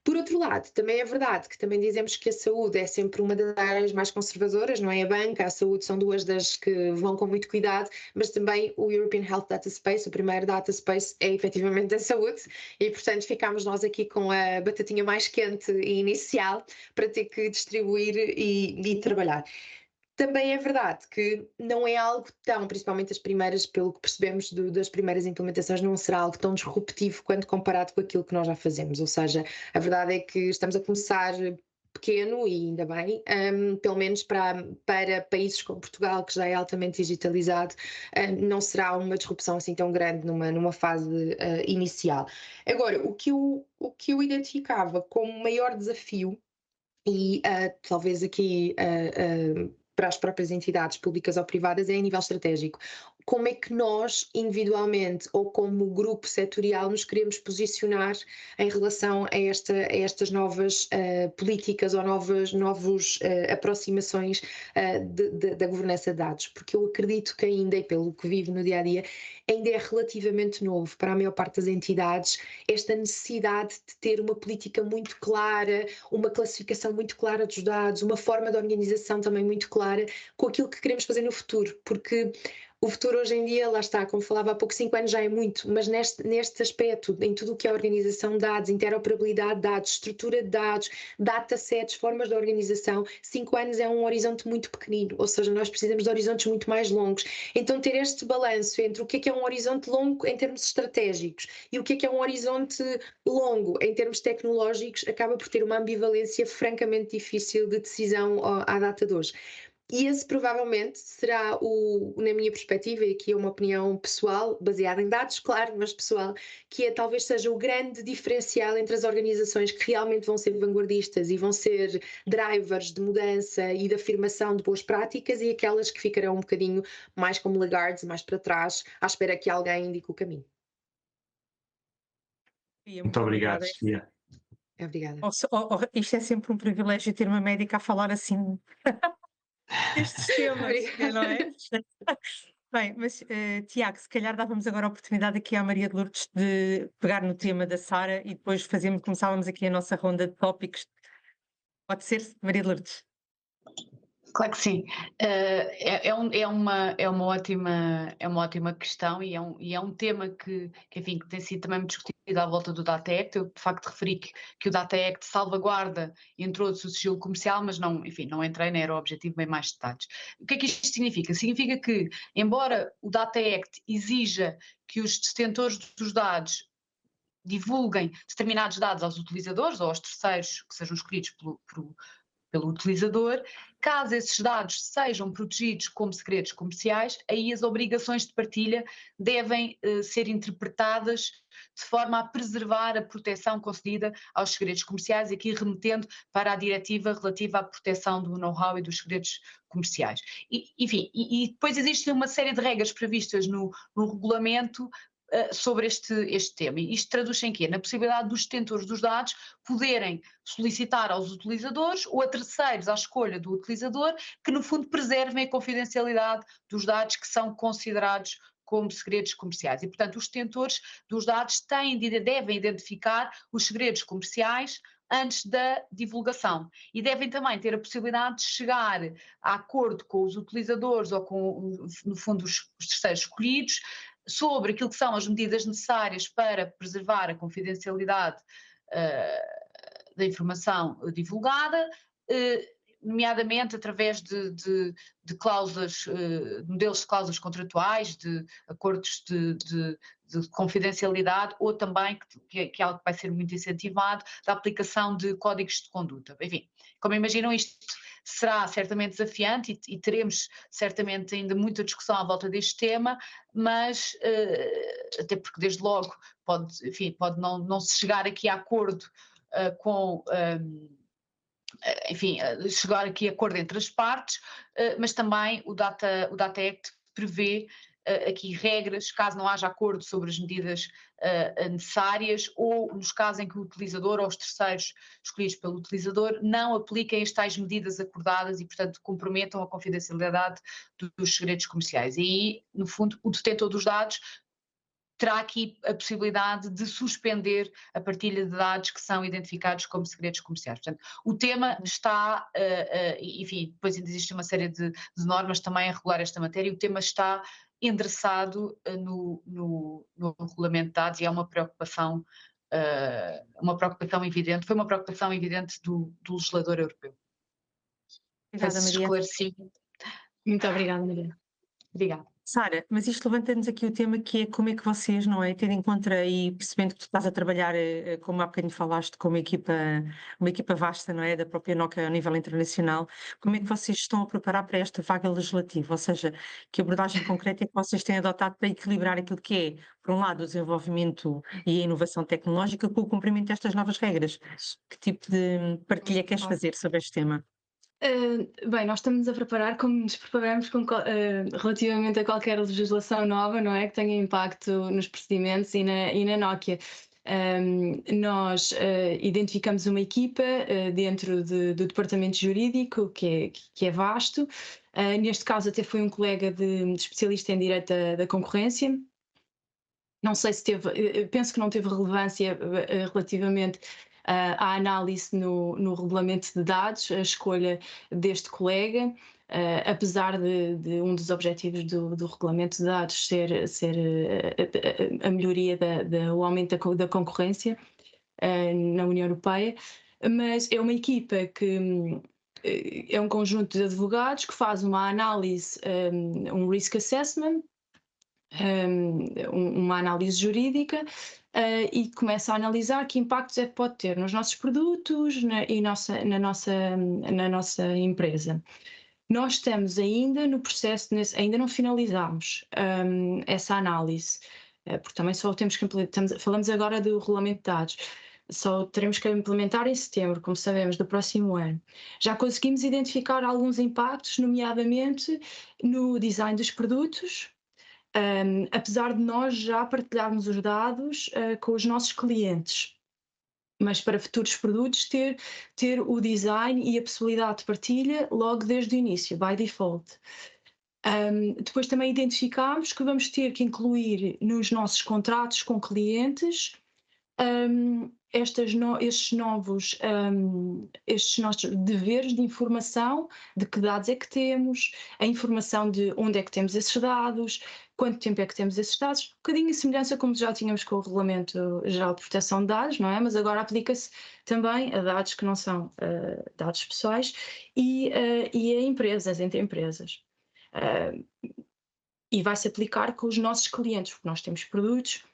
Por outro lado, também é verdade que também dizemos que a saúde é sempre uma das áreas mais conservadoras, não é? A banca, a saúde são duas das que vão com muito cuidado, mas também o European Health Data Space, o primeiro data space, é efetivamente a saúde, e portanto ficámos nós aqui com a batatinha mais quente e inicial para ter que distribuir e trabalhar. Também é verdade que não é algo tão, principalmente as primeiras, pelo que percebemos das primeiras implementações, não será algo tão disruptivo quando comparado com aquilo que nós já fazemos. Ou seja, a verdade é que estamos a começar pequeno e ainda bem, pelo menos para países como Portugal, que já é altamente digitalizado, não será uma disrupção assim tão grande numa fase inicial. Agora, o que eu identificava como maior desafio, e talvez aqui para as próprias entidades públicas ou privadas, é a nível estratégico. Como é que nós, individualmente ou como grupo setorial, nos queremos posicionar em relação a estas novas políticas ou novas aproximações da governança de dados? Porque eu acredito que ainda, e pelo que vivo no dia-a-dia, ainda é relativamente novo para a maior parte das entidades esta necessidade de ter uma política muito clara, uma classificação muito clara dos dados, uma forma de organização também muito clara com aquilo que queremos fazer no futuro, porque o futuro hoje em dia, lá está, como falava há pouco, 5 anos já é muito, mas neste aspecto, em tudo o que é organização de dados, interoperabilidade de dados, estrutura de dados, datasets, formas de organização, 5 anos é um horizonte muito pequenino, ou seja, nós precisamos de horizontes muito mais longos. Então ter este balanço entre o que é um horizonte longo em termos estratégicos e o que é um horizonte longo em termos tecnológicos acaba por ter uma ambivalência francamente difícil de decisão à data de hoje. E esse provavelmente será na minha perspectiva, e aqui é uma opinião pessoal, baseada em dados, claro, mas pessoal, que talvez seja o grande diferencial entre as organizações que realmente vão ser vanguardistas e vão ser drivers de mudança e de afirmação de boas práticas e aquelas que ficarão um bocadinho mais como laggards, mais para trás, à espera que alguém indique o caminho. Muito obrigado, Sofia. Obrigada. Isto é sempre um privilégio ter uma médica a falar assim destes temas, não é? Bem, mas Tiago, se calhar dávamos agora a oportunidade aqui à Maria de Lourdes de pegar no tema da Sara e depois começávamos aqui a nossa ronda de tópicos. Pode ser, Maria de Lourdes? Claro que sim. É uma ótima questão e é um tema que tem sido também muito discutido à volta do Data Act. Eu, de facto, referi que o Data Act salvaguarda, entre outros, o sigilo comercial, mas não entrei, nem era o objetivo, bem mais detalhes. O que é que isto significa? Significa que, embora o Data Act exija que os detentores dos dados divulguem determinados dados aos utilizadores ou aos terceiros que sejam escolhidos pelo utilizador, caso esses dados sejam protegidos como segredos comerciais, aí as obrigações de partilha devem ser interpretadas de forma a preservar a proteção concedida aos segredos comerciais, aqui remetendo para a diretiva relativa à proteção do know-how e dos segredos comerciais. E depois existe uma série de regras previstas no regulamento sobre este tema. Isto traduz em quê? Na possibilidade dos detentores dos dados poderem solicitar aos utilizadores ou a terceiros à escolha do utilizador que, no fundo, preservem a confidencialidade dos dados que são considerados como segredos comerciais. E, portanto, os detentores dos dados devem identificar os segredos comerciais antes da divulgação e devem também ter a possibilidade de chegar a acordo com os utilizadores ou com, no fundo, os terceiros escolhidos sobre aquilo que são as medidas necessárias para preservar a confidencialidade da informação divulgada, nomeadamente através de cláusulas, modelos de cláusulas contratuais, de acordos de confidencialidade ou também, que é algo que vai ser muito incentivado, da aplicação de códigos de conduta. Enfim, como imaginam, isto será certamente desafiante e teremos certamente ainda muita discussão à volta deste tema, mas até porque desde logo pode não se chegar aqui a acordo chegar aqui a acordo entre as partes, mas também o Data Act prevê aqui regras, caso não haja acordo sobre as medidas necessárias ou nos casos em que o utilizador ou os terceiros escolhidos pelo utilizador não apliquem as tais medidas acordadas e, portanto, comprometam a confidencialidade dos segredos comerciais. E aí, no fundo, o detentor dos dados terá aqui a possibilidade de suspender a partilha de dados que são identificados como segredos comerciais. Portanto, o tema está, enfim, depois ainda existe uma série de normas também a regular esta matéria, e o tema está endereçado no regulamento de dados, e é uma preocupação evidente, foi uma preocupação evidente do legislador europeu. Obrigada, Maria. Esclareci. Muito obrigada, Maria. Obrigada. Sara, mas isto levanta-nos aqui o tema que é como é que vocês, não é, tendo em conta e percebendo que tu estás a trabalhar, como há bocadinho falaste, com uma equipa vasta, não é, da própria Nokia a nível internacional, como é que vocês estão a preparar para esta vaga legislativa? Ou seja, que abordagem concreta é que vocês têm adotado para equilibrar aquilo que é, por um lado, o desenvolvimento e a inovação tecnológica com o cumprimento destas novas regras? Que tipo de partilha queres fazer sobre este tema? Bem, nós estamos a preparar como nos preparamos relativamente a qualquer legislação nova, não é? Que tenha impacto nos procedimentos e na Nokia. Nós identificamos uma equipa dentro do departamento jurídico que é vasto. Neste caso até foi um colega de especialista em direito da concorrência. Não sei se teve, penso que não teve relevância relativamente à análise no regulamento de dados, a escolha deste colega, apesar de um dos objetivos do regulamento de dados ser a melhoria o aumento da concorrência na União Europeia, mas é uma equipa que é um conjunto de advogados que faz uma análise, um risk assessment, uma análise jurídica, e começa a analisar que impactos é que pode ter nos nossos produtos na nossa empresa. Nós estamos ainda no processo, ainda não finalizámos essa análise, porque também só temos que falamos agora do regulamento de dados. Só teremos que implementar em setembro, como sabemos, do próximo ano. Já conseguimos identificar alguns impactos, nomeadamente no design dos produtos, apesar de nós já partilharmos os dados com os nossos clientes, mas para futuros produtos ter o design e a possibilidade de partilha logo desde o início, by default. Depois também identificámos que vamos ter que incluir nos nossos contratos com clientes estes nossos deveres de informação, de que dados é que temos, a informação de onde é que temos esses dados, quanto tempo é que temos esses dados, um bocadinho em semelhança como já tínhamos com o Regulamento Geral de Proteção de Dados, não é? Mas agora aplica-se também a dados que não são dados pessoais e a empresas, entre empresas. E vai-se aplicar com os nossos clientes, porque nós temos produtos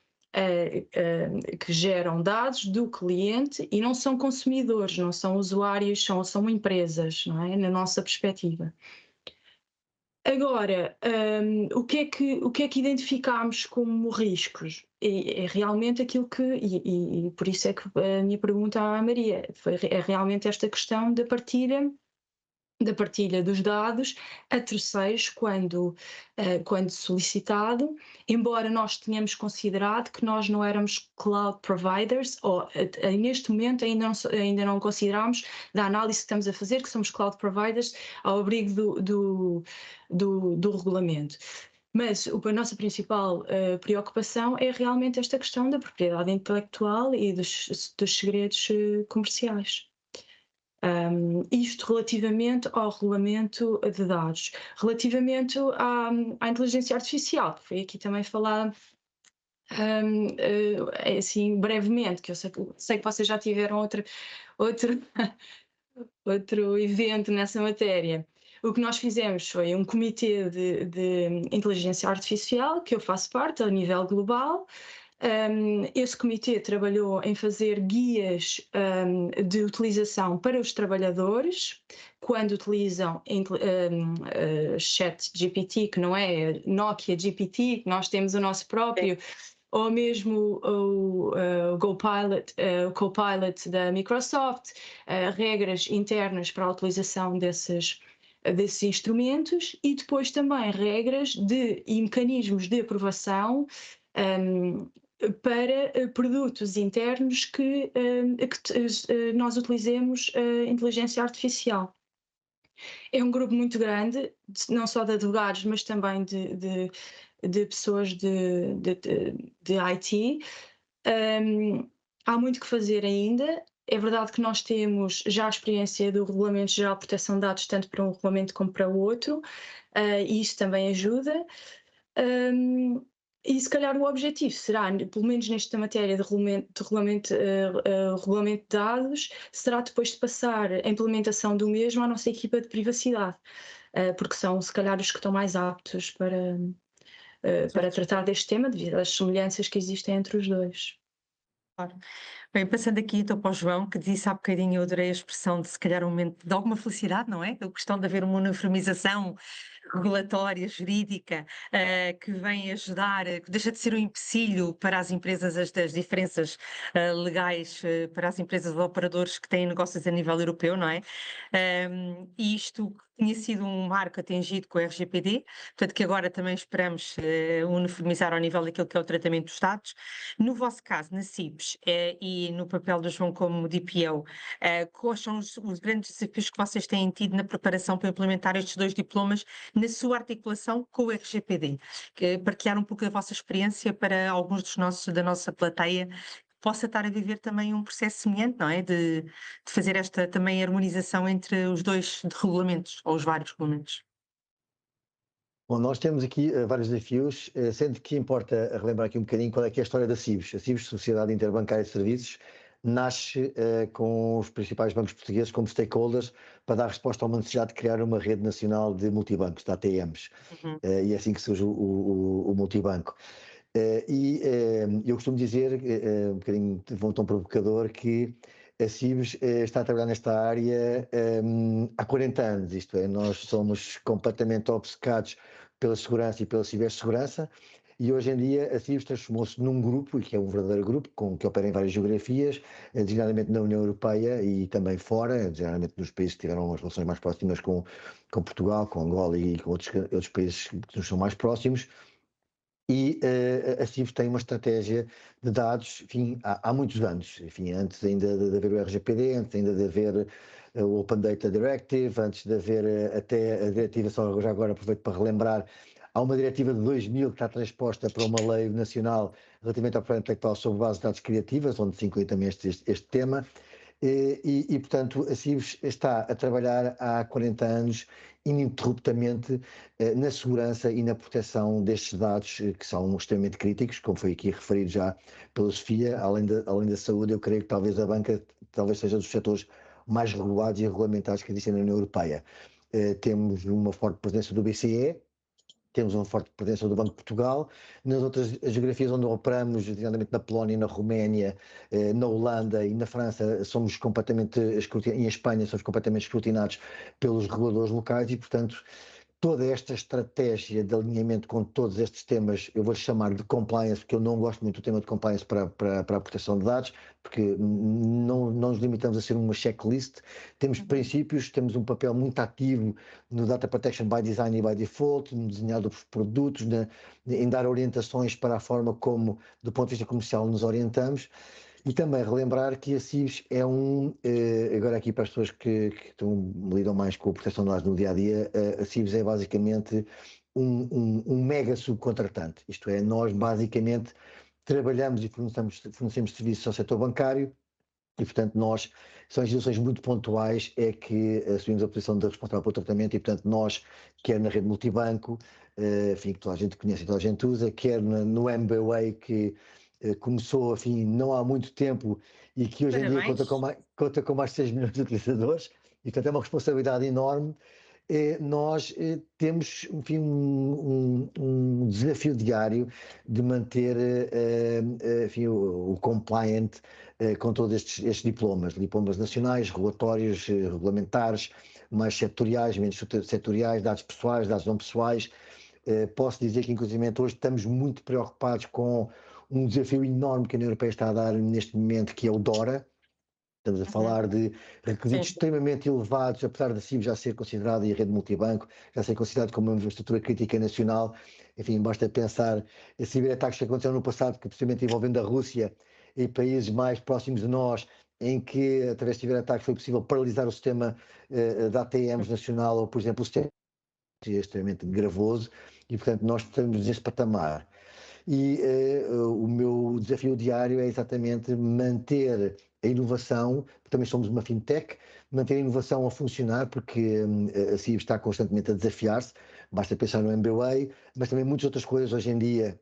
que geram dados do cliente e não são consumidores, não são usuários, são empresas, não é? Na nossa perspectiva. Agora, o que é que identificámos como riscos? É realmente aquilo que, e por isso é que a minha pergunta à Maria é realmente esta questão da partilha dos dados a terceiros quando solicitado, embora nós tenhamos considerado que nós não éramos cloud providers, ou neste momento ainda não consideramos, da análise que estamos a fazer, que somos cloud providers ao abrigo do regulamento. Mas a nossa principal preocupação é realmente esta questão da propriedade intelectual e dos segredos comerciais. Isto relativamente ao regulamento de dados. Relativamente à inteligência artificial, que foi aqui também falado assim brevemente, que eu sei que vocês já tiveram outro evento nessa matéria. O que nós fizemos foi um comitê de inteligência artificial, que eu faço parte a nível global. Esse comitê trabalhou em fazer guias de utilização para os trabalhadores quando utilizam ChatGPT, que não é Nokia GPT, que nós temos o nosso próprio, ou mesmo o Copilot da Microsoft, regras internas para a utilização desses instrumentos, e depois também regras e mecanismos de aprovação para produtos internos que nós utilizemos inteligência artificial. É um grupo muito grande, não só de advogados, mas também de de pessoas de IT. Há muito que fazer ainda. É verdade que nós temos já a experiência do Regulamento Geral de Proteção de Dados, tanto para um regulamento como para o outro, e isso também ajuda. E se calhar o objetivo será, pelo menos nesta matéria de regulamento de dados, será depois de passar a implementação do mesmo à nossa equipa de privacidade, porque são se calhar os que estão mais aptos para tratar deste tema, devido às semelhanças que existem entre os dois. Claro. Bem, passando aqui então para o João, que disse há bocadinho, eu adorei a expressão de se calhar um momento de alguma felicidade, não é? A questão de haver uma uniformização regulatória, jurídica, que vem ajudar, que deixa de ser um empecilho para as empresas, as diferenças legais para as empresas ou operadores que têm negócios a nível europeu, não é? E isto tinha sido um marco atingido com o RGPD, portanto que agora também esperamos uniformizar ao nível daquilo que é o tratamento dos dados. No vosso caso, na CIBS, e no papel do João como DPO, quais são os grandes desafios que vocês têm tido na preparação para implementar estes dois diplomas na sua articulação com o RGPD? Partilhar um pouco da vossa experiência para alguns da nossa plateia que possa estar a viver também um processo semelhante, não é? De fazer esta também harmonização entre os dois regulamentos, ou os vários regulamentos. Bom, nós temos aqui vários desafios, sendo que importa relembrar aqui um bocadinho qual é que é a história da CIBS. A CIBS, Sociedade Interbancária de Serviços, nasce com os principais bancos portugueses como stakeholders para dar resposta a uma necessidade de criar uma rede nacional de multibancos, de ATMs. E é assim que surge o multibanco. Eu costumo dizer, um bocadinho tão provocador, que a CIBS está a trabalhar nesta área há 40 anos, isto é, nós somos completamente obcecados pela segurança e pela cibersegurança, e hoje em dia a CIBS transformou-se num grupo, e que é um verdadeiro grupo, que opera em várias geografias, designadamente na União Europeia e também fora, designadamente nos países que tiveram as relações mais próximas com Portugal, com Angola e com outros países que nos são mais próximos. E a CIBS tem uma estratégia de dados, enfim, há muitos anos, enfim, antes ainda de haver o RGPD, antes ainda de haver o Open Data Directive, antes de haver até a diretiva, só já agora aproveito para relembrar, há uma diretiva de 2000 que está transposta para uma lei nacional relativamente à propriedade intelectual sobre bases de dados criativas, onde se inclui também este tema. Portanto, a CIBS está a trabalhar há 40 anos ininterruptamente na segurança e na proteção destes dados que são extremamente críticos, como foi aqui referido já pela Sofia. Além da saúde, eu creio que talvez a banca seja dos setores mais regulados e regulamentados que existem na União Europeia. Temos uma forte presença do BCE, temos uma forte presença do Banco de Portugal. Nas outras geografias onde operamos, designadamente na Polónia, na Roménia, na Holanda e na França, somos completamente escrutinados, e em Espanha somos completamente escrutinados pelos reguladores locais e, portanto, toda esta estratégia de alinhamento com todos estes temas, eu vou chamar de compliance, porque eu não gosto muito do tema de compliance para a proteção de dados, porque não nos limitamos a ser uma checklist, temos princípios, temos um papel muito ativo no Data Protection by Design e by Default, no desenhar dos produtos, em dar orientações para a forma como, do ponto de vista comercial, nos orientamos. E também relembrar que a CIBS é agora aqui para as pessoas que lidam mais com a proteção de dados no dia-a-dia, a CIBS é basicamente um mega subcontratante. Isto é, nós basicamente trabalhamos e fornecemos serviços ao setor bancário e, portanto, são instituições muito pontuais é que assumimos a posição de responsável pelo tratamento e, portanto, nós, quer na rede multibanco, enfim, que toda a gente conhece e toda a gente usa, quer no MBWay, que começou, enfim, não há muito tempo e que hoje em dia conta com mais de 6 milhões de utilizadores e, portanto, é uma responsabilidade enorme. Nós temos, enfim, um desafio diário de manter, enfim, o compliant com todos estes diplomas nacionais, regulatórios, regulamentares, mais setoriais, menos setoriais, dados pessoais, dados não pessoais. Posso dizer que, inclusive, hoje estamos muito preocupados com um desafio enorme que a União Europeia está a dar neste momento, que é o DORA. Estamos a falar de requisitos extremamente elevados, apesar da CIBS já ser considerada, e a rede multibanco, já ser considerado como uma infraestrutura crítica nacional. Enfim, basta pensar em ciberataques que aconteceram no passado, que possivelmente envolvendo a Rússia e países mais próximos de nós, em que, através de ciberataques, foi possível paralisar o sistema da ATMs nacional, ou, por exemplo, o sistema é extremamente gravoso. e, portanto, nós estamos nesse patamar. E o meu desafio diário é exatamente manter a inovação, também somos uma fintech, manter a inovação a funcionar, porque a CIB está constantemente a desafiar-se, basta pensar no MBA, mas também muitas outras coisas hoje em dia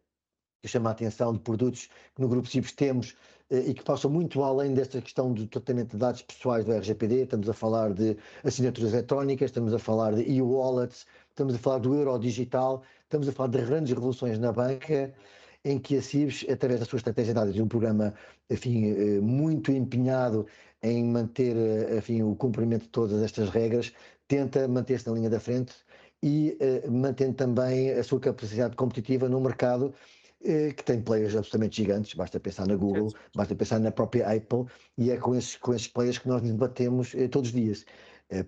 que chama a atenção, de produtos que no Grupo CIBS temos e que passam muito além desta questão do tratamento de dados pessoais do RGPD. Estamos a falar de assinaturas eletrónicas, estamos a falar de e-wallets, estamos a falar do euro digital, estamos a falar de grandes revoluções na banca, em que a CIBS, através da sua estratégia de dados, de um programa, enfim, muito empenhado em manter, enfim, o cumprimento de todas estas regras, tenta manter-se na linha da frente e mantendo também a sua capacidade competitiva no mercado, que tem players absolutamente gigantes, basta pensar na Google, basta pensar na própria Apple, e é com esses players que nós nos debatemos todos os dias.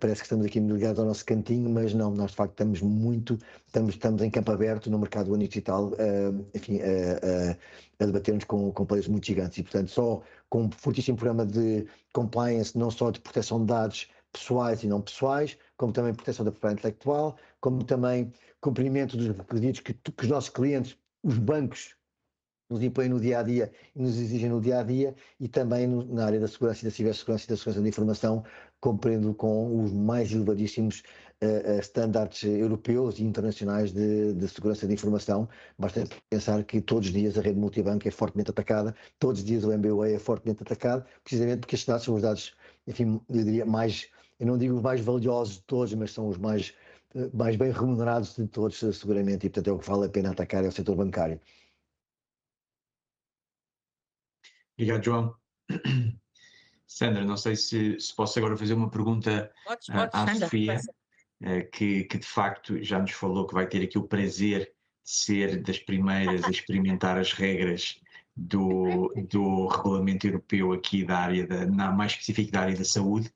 Parece que estamos aqui ligados ao nosso cantinho, mas não, nós de facto estamos em campo aberto no mercado único digital, enfim, a debater-nos com players muito gigantes, e portanto só com um fortíssimo programa de compliance, não só de proteção de dados pessoais e não pessoais, como também proteção da propriedade intelectual, como também cumprimento dos requisitos que os nossos clientes, os bancos, nos impõem no dia a dia e nos exigem no dia a dia, e também na área da segurança e da cibersegurança e da segurança da informação, compreendo com os mais elevadíssimos estándares europeus e internacionais de segurança de informação. Basta pensar que todos os dias a rede multibanco é fortemente atacada, todos os dias o MBWay é fortemente atacado, precisamente porque estes dados são os dados, enfim, eu diria mais, eu não digo os mais valiosos de todos, mas são os mais bem remunerados de todos, seguramente, e portanto é o que vale a pena atacar, é o setor bancário. Obrigado, João. Sandra, não sei se posso agora fazer uma pergunta à Sandra, Sofia, que de facto já nos falou que vai ter aqui o prazer de ser das primeiras a experimentar as regras do regulamento europeu aqui da área, mais específico da área da saúde.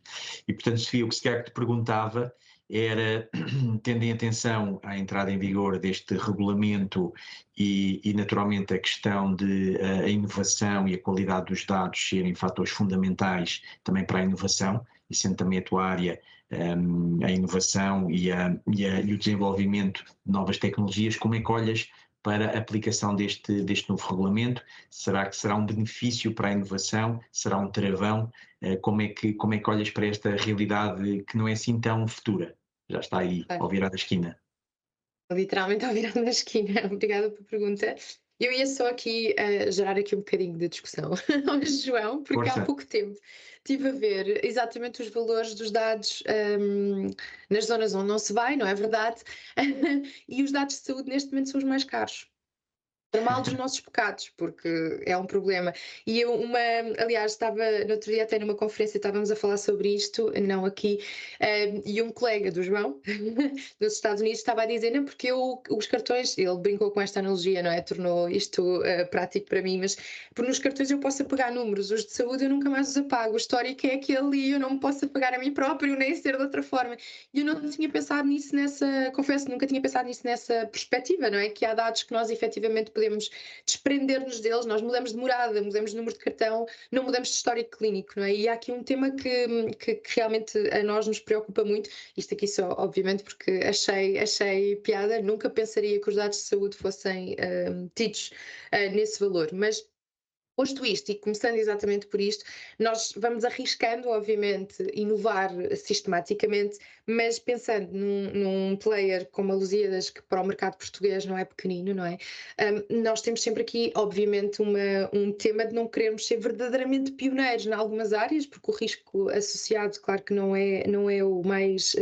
E portanto, Sofia, o que se calhar te perguntava era, tendo em atenção à entrada em vigor deste regulamento e naturalmente a questão de a inovação e a qualidade dos dados serem fatores fundamentais também para a inovação, e sendo também a tua área a inovação e o desenvolvimento de novas tecnologias, como é que olhas para a aplicação deste novo regulamento? Será que será um benefício para a inovação? Será um travão? Como é que olhas para esta realidade que não é assim tão futura? Já está aí, ao virar da esquina. Literalmente ao virar da esquina. Obrigada pela pergunta. Eu ia só aqui gerar aqui um bocadinho de discussão ao João, porque Força. há pouco tempo estive a ver exatamente os valores dos dados nas zonas onde não se vai, não é verdade? E os dados de saúde neste momento são os mais caros. Para mal dos nossos pecados, porque é um problema. E aliás, estava no outro dia até numa conferência, estávamos a falar sobre isto, não aqui, e um colega do João, dos Estados Unidos, estava a dizer, não, porque os cartões, ele brincou com esta analogia, não é? Tornou isto prático para mim, mas nos cartões eu posso apagar números, os de saúde eu nunca mais os apago, o histórico é aquele e eu não me posso apagar a mim próprio, nem ser de outra forma. E eu não tinha pensado nisso confesso, nunca tinha pensado nisso nessa perspectiva, não é? Que há dados que nós efetivamente podemos desprender-nos deles, nós mudamos de morada, mudamos de número de cartão, não mudamos de histórico clínico, não é? E há aqui um tema que realmente a nós nos preocupa muito, isto aqui só, obviamente, porque achei piada, nunca pensaria que os dados de saúde fossem tidos nesse valor, mas posto isto e começando exatamente por isto, nós vamos arriscando, obviamente, inovar sistematicamente, mas pensando num player como a Lusíadas, que para o mercado português não é pequenino, não é? Nós temos sempre aqui, obviamente, um tema de não querermos ser verdadeiramente pioneiros em algumas áreas, porque o risco associado, claro que não é o mais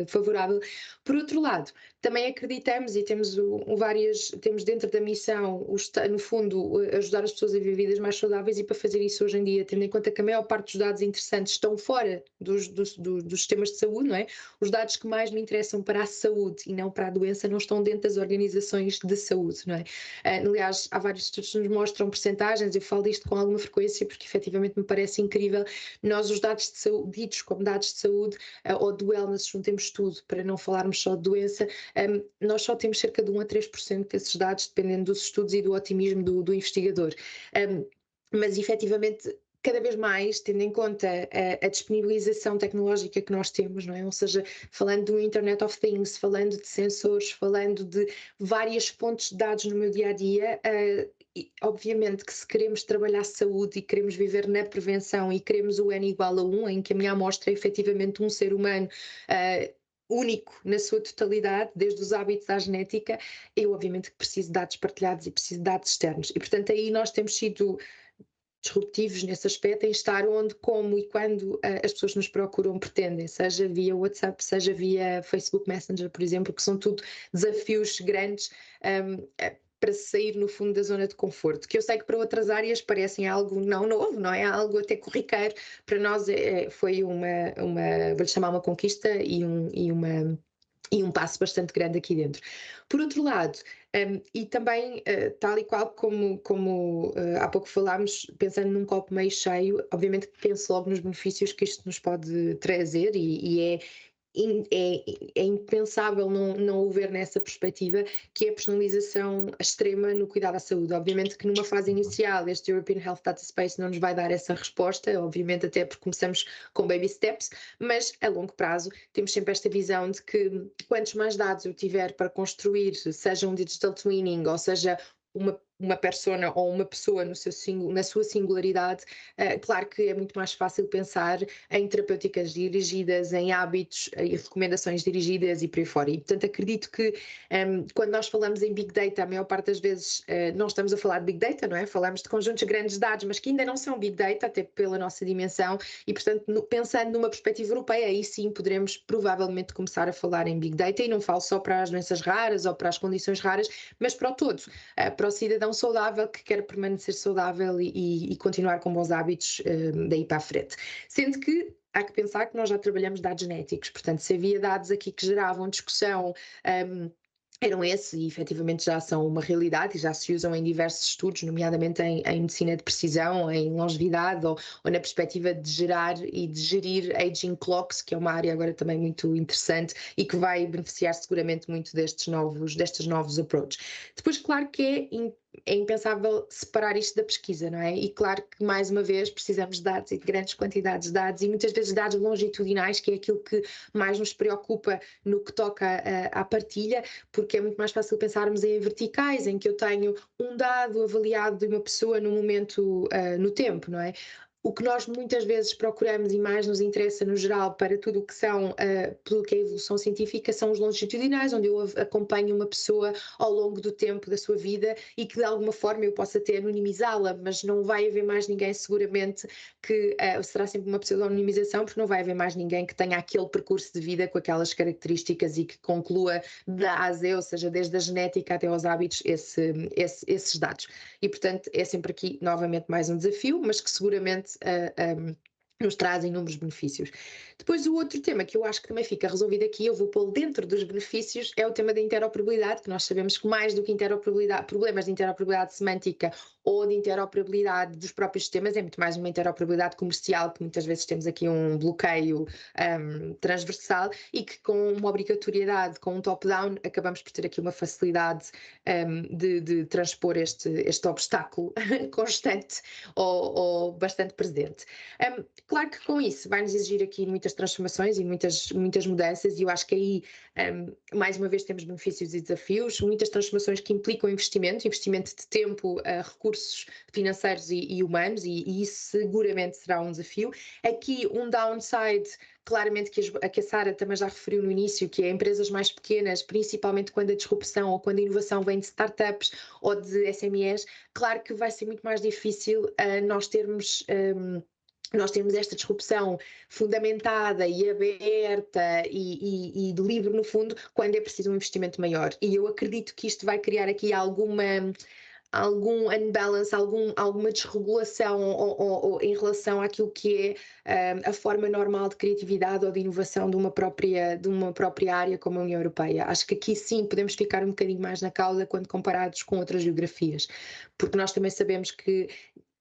favorável. Por outro lado, também acreditamos e temos temos dentro da missão, no fundo, ajudar as pessoas a viver vidas mais saudáveis, e para fazer isso hoje em dia, tendo em conta que a maior parte dos dados interessantes estão fora dos sistemas de saúde, não é? Os dados que mais me interessam para a saúde e não para a doença não estão dentro das organizações de saúde, não é? Aliás, há vários estudos que nos mostram percentagens, eu falo disto com alguma frequência porque efetivamente me parece incrível. Nós, os dados de saúde, ditos como dados de saúde ou de wellness, juntemos tudo para não falarmos só de doença, nós só temos cerca de 1 a 3% desses dados, dependendo dos estudos e do otimismo do investigador. Mas efetivamente cada vez mais, tendo em conta a disponibilização tecnológica que nós temos, não é? Ou seja, falando do Internet of Things, falando de sensores, falando de várias fontes de dados no meu dia-a-dia, e, obviamente que se queremos trabalhar saúde e queremos viver na prevenção e queremos o N igual a 1, em que a minha amostra é efetivamente um ser humano único na sua totalidade, desde os hábitos à genética, eu obviamente que preciso de dados partilhados e preciso de dados externos. E portanto aí nós temos sido disruptivos nesse aspecto, em estar onde, como e quando as pessoas nos procuram pretendem, seja via WhatsApp, seja via Facebook Messenger, por exemplo, que são tudo desafios grandes para sair no fundo da zona de conforto, que eu sei que para outras áreas parecem algo não novo, não é? Algo até corriqueiro. Para nós foi vou-lhe chamar uma conquista e um passo bastante grande aqui dentro. Por outro lado, e também, tal e qual como há pouco falámos, pensando num copo meio cheio, obviamente que penso logo nos benefícios que isto nos pode trazer e é impensável não o ver nessa perspectiva, que é a personalização extrema no cuidado à saúde. Obviamente que numa fase inicial este European Health Data Space não nos vai dar essa resposta, obviamente até porque começamos com baby steps, mas a longo prazo temos sempre esta visão de que quantos mais dados eu tiver para construir, seja um digital twinning ou seja uma persona ou uma pessoa na sua singularidade, claro que é muito mais fácil pensar em terapêuticas dirigidas, em hábitos e recomendações dirigidas e por aí fora. E, portanto, acredito que quando nós falamos em Big Data, a maior parte das vezes não estamos a falar de Big Data, não é? Falamos de conjuntos grandes de dados, mas que ainda não são Big Data, até pela nossa dimensão, e, portanto, pensando numa perspectiva europeia, aí sim poderemos provavelmente começar a falar em Big Data, e não falo só para as doenças raras ou para as condições raras, mas para o todo, para o cidadão saudável que quer permanecer saudável e continuar com bons hábitos daí para a frente. Sendo que há que pensar que nós já trabalhamos dados genéticos, portanto, se havia dados aqui que geravam discussão, eram esses e efetivamente já são uma realidade e já se usam em diversos estudos, nomeadamente em medicina de precisão, em longevidade ou na perspectiva de gerar e de gerir aging clocks, que é uma área agora também muito interessante e que vai beneficiar seguramente muito destes novos approaches. Depois, claro que é impensável separar isto da pesquisa, não é? E claro que, mais uma vez, precisamos de dados e de grandes quantidades de dados e muitas vezes dados longitudinais, que é aquilo que mais nos preocupa no que toca à partilha, porque é muito mais fácil pensarmos em verticais, em que eu tenho um dado avaliado de uma pessoa no momento, no tempo, não é? O que nós muitas vezes procuramos e mais nos interessa no geral para tudo o que tudo que é evolução científica são os longitudinais, onde eu acompanho uma pessoa ao longo do tempo da sua vida e que de alguma forma eu possa até anonimizá-la, mas não vai haver mais ninguém seguramente que será sempre uma pseudonimização, porque não vai haver mais ninguém que tenha aquele percurso de vida com aquelas características e que conclua da A a Z, ou seja, desde a genética até aos hábitos, esses dados. E portanto é sempre aqui novamente mais um desafio, mas que seguramente nos trazem inúmeros benefícios. Depois o outro tema que eu acho que também fica resolvido aqui, eu vou pô-lo dentro dos benefícios, é o tema da interoperabilidade, que nós sabemos que mais do que problemas de interoperabilidade semântica ou de interoperabilidade dos próprios sistemas, é muito mais uma interoperabilidade comercial, que muitas vezes temos aqui um bloqueio transversal e que com uma obrigatoriedade, com um top-down, acabamos por ter aqui uma facilidade de transpor este obstáculo constante ou bastante presente. Claro que com isso vai-nos exigir aqui muitas transformações e muitas mudanças, e eu acho que aí, mais uma vez, temos benefícios e desafios, muitas transformações que implicam investimento de tempo, recursos financeiros e humanos, e isso seguramente será um desafio. Aqui um downside, claramente, que a Sara também já referiu no início, que é empresas mais pequenas, principalmente quando a disrupção ou quando a inovação vem de startups ou de SMEs, claro que vai ser muito mais difícil nós termos esta disrupção fundamentada e aberta e de livre, no fundo, quando é preciso um investimento maior. E eu acredito que isto vai criar aqui algum unbalance, alguma desregulação ou em relação àquilo que é a forma normal de criatividade ou de inovação de uma própria área como a União Europeia. Acho que aqui sim podemos ficar um bocadinho mais na cauda quando comparados com outras geografias, porque nós também sabemos que